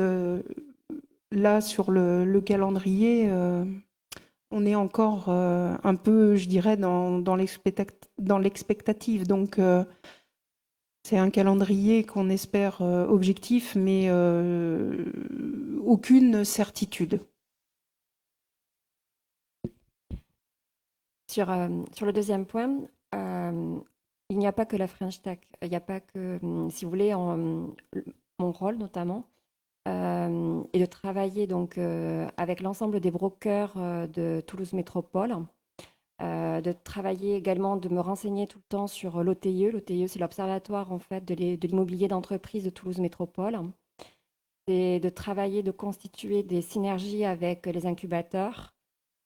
là, sur le calendrier, on est encore un peu, je dirais, dans l'expectative. Donc, c'est un calendrier qu'on espère objectif, mais aucune certitude. Sur le deuxième point, il n'y a pas que la French Tech. Il n'y a pas que, si vous voulez, mon rôle notamment, est de travailler donc, avec l'ensemble des brokers de Toulouse Métropole, de travailler également, de me renseigner tout le temps sur l'OTIE. L'OTIE, c'est l'Observatoire en fait, de l'immobilier d'entreprise de Toulouse Métropole. C'est de travailler, de constituer des synergies avec les incubateurs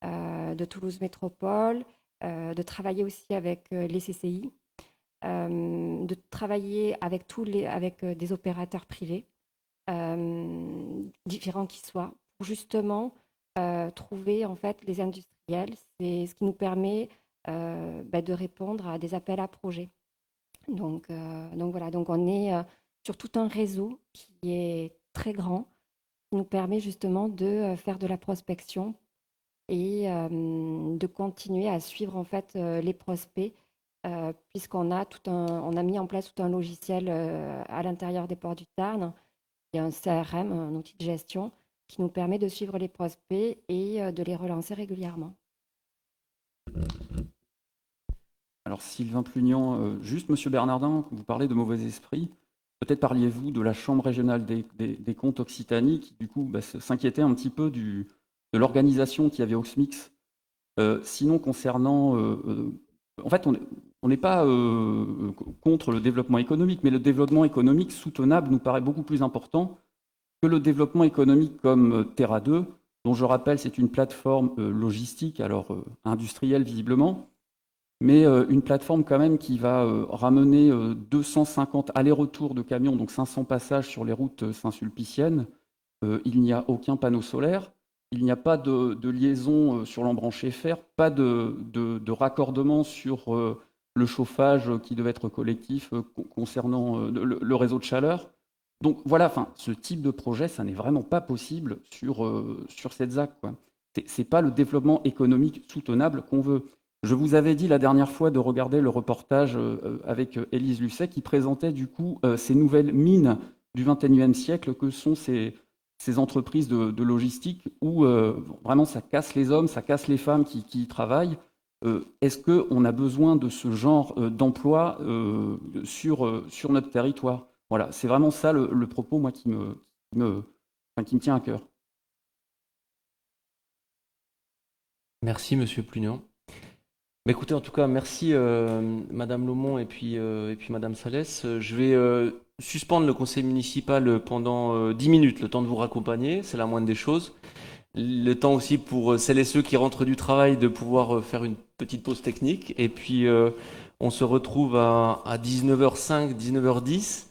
de Toulouse Métropole, de travailler aussi avec les CCI, de travailler avec avec des opérateurs privés, différents qu'ils soient, pour justement trouver en fait les industriels. C'est ce qui nous permet de répondre à des appels à projets. Donc voilà, donc on est sur tout un réseau qui est très grand, qui nous permet justement de faire de la prospection et de continuer à suivre en fait les prospects, puisqu'on a on a mis en place tout un logiciel à l'intérieur des ports du Tarn. Il y a un CRM, un outil de gestion, qui nous permet de suivre les prospects et de les relancer régulièrement. Alors Sylvain Plugnan, juste Monsieur Bernardin, vous parlez de mauvais esprit. Peut-être parliez-vous de la Chambre régionale des comptes Occitanie qui du coup s'inquiétait un petit peu de l'organisation qu'il y avait au SMIX. Sinon, concernant... en fait, on n'est pas contre le développement économique, mais le développement économique soutenable nous paraît beaucoup plus important que le développement économique comme Terra 2, dont je rappelle c'est une plateforme logistique, alors industrielle visiblement, mais une plateforme quand même qui va ramener 250 allers-retours de camions, donc 500 passages sur les routes saint-sulpiciennes. Il n'y a aucun panneau solaire, il n'y a pas de liaison sur l'embranché fer, pas de raccordement sur le chauffage qui devait être collectif concernant le réseau de chaleur. Donc voilà, ce type de projet, ça n'est vraiment pas possible sur cette ZAC. Ce n'est pas le développement économique soutenable qu'on veut. Je vous avais dit la dernière fois de regarder le reportage avec Élise Lucet qui présentait du coup ces nouvelles mines du XXIe siècle que sont ces entreprises de logistique où vraiment ça casse les hommes, ça casse les femmes qui y travaillent. Est-ce qu'on a besoin de ce genre d'emploi sur notre territoire? Voilà, c'est vraiment ça le propos moi, qui me tient à cœur. Merci Monsieur Plugnan. Mais écoutez, en tout cas, merci Madame Lomont et puis Madame Salès. Je vais suspendre le conseil municipal pendant 10 minutes, le temps de vous raccompagner, c'est la moindre des choses. Le temps aussi pour celles et ceux qui rentrent du travail de pouvoir faire une petite pause technique. Et puis, on se retrouve à 19h05, 19h10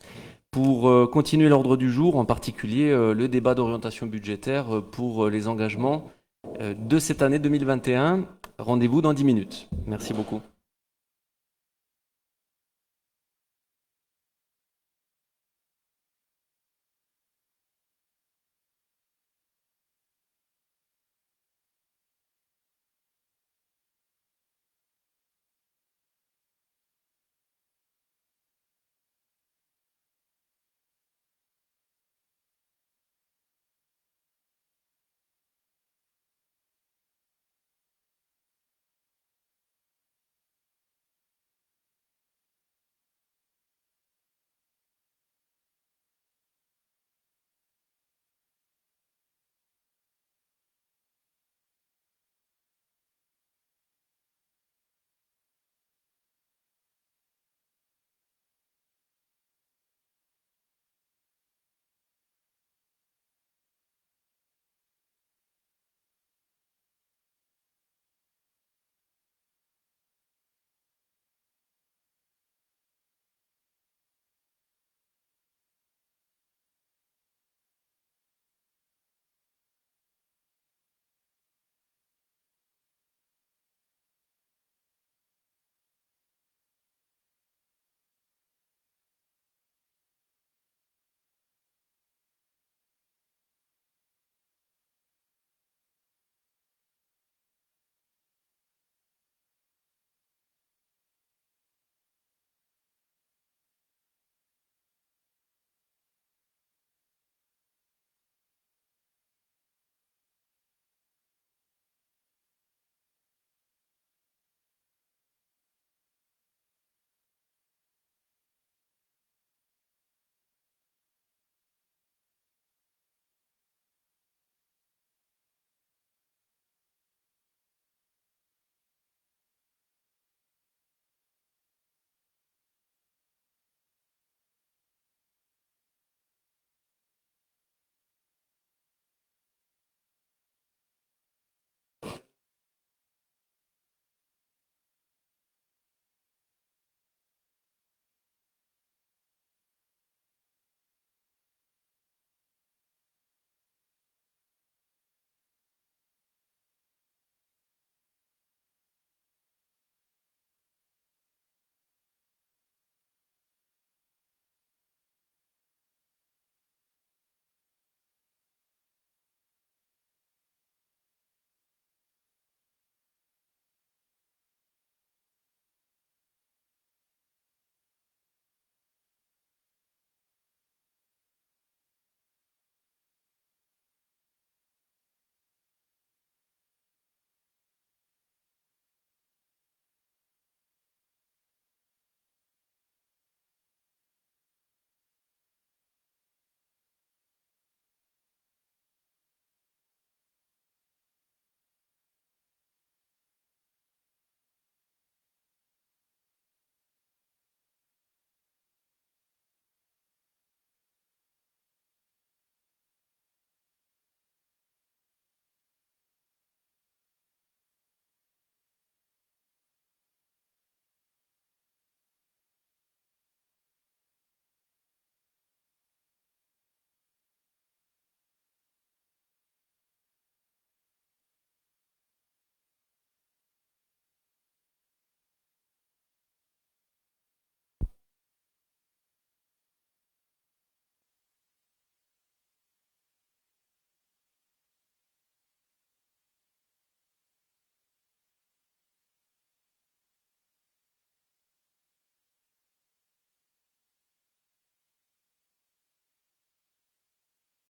pour continuer l'ordre du jour, en particulier le débat d'orientation budgétaire pour les engagements de cette année 2021. Rendez-vous dans 10 minutes. Merci beaucoup.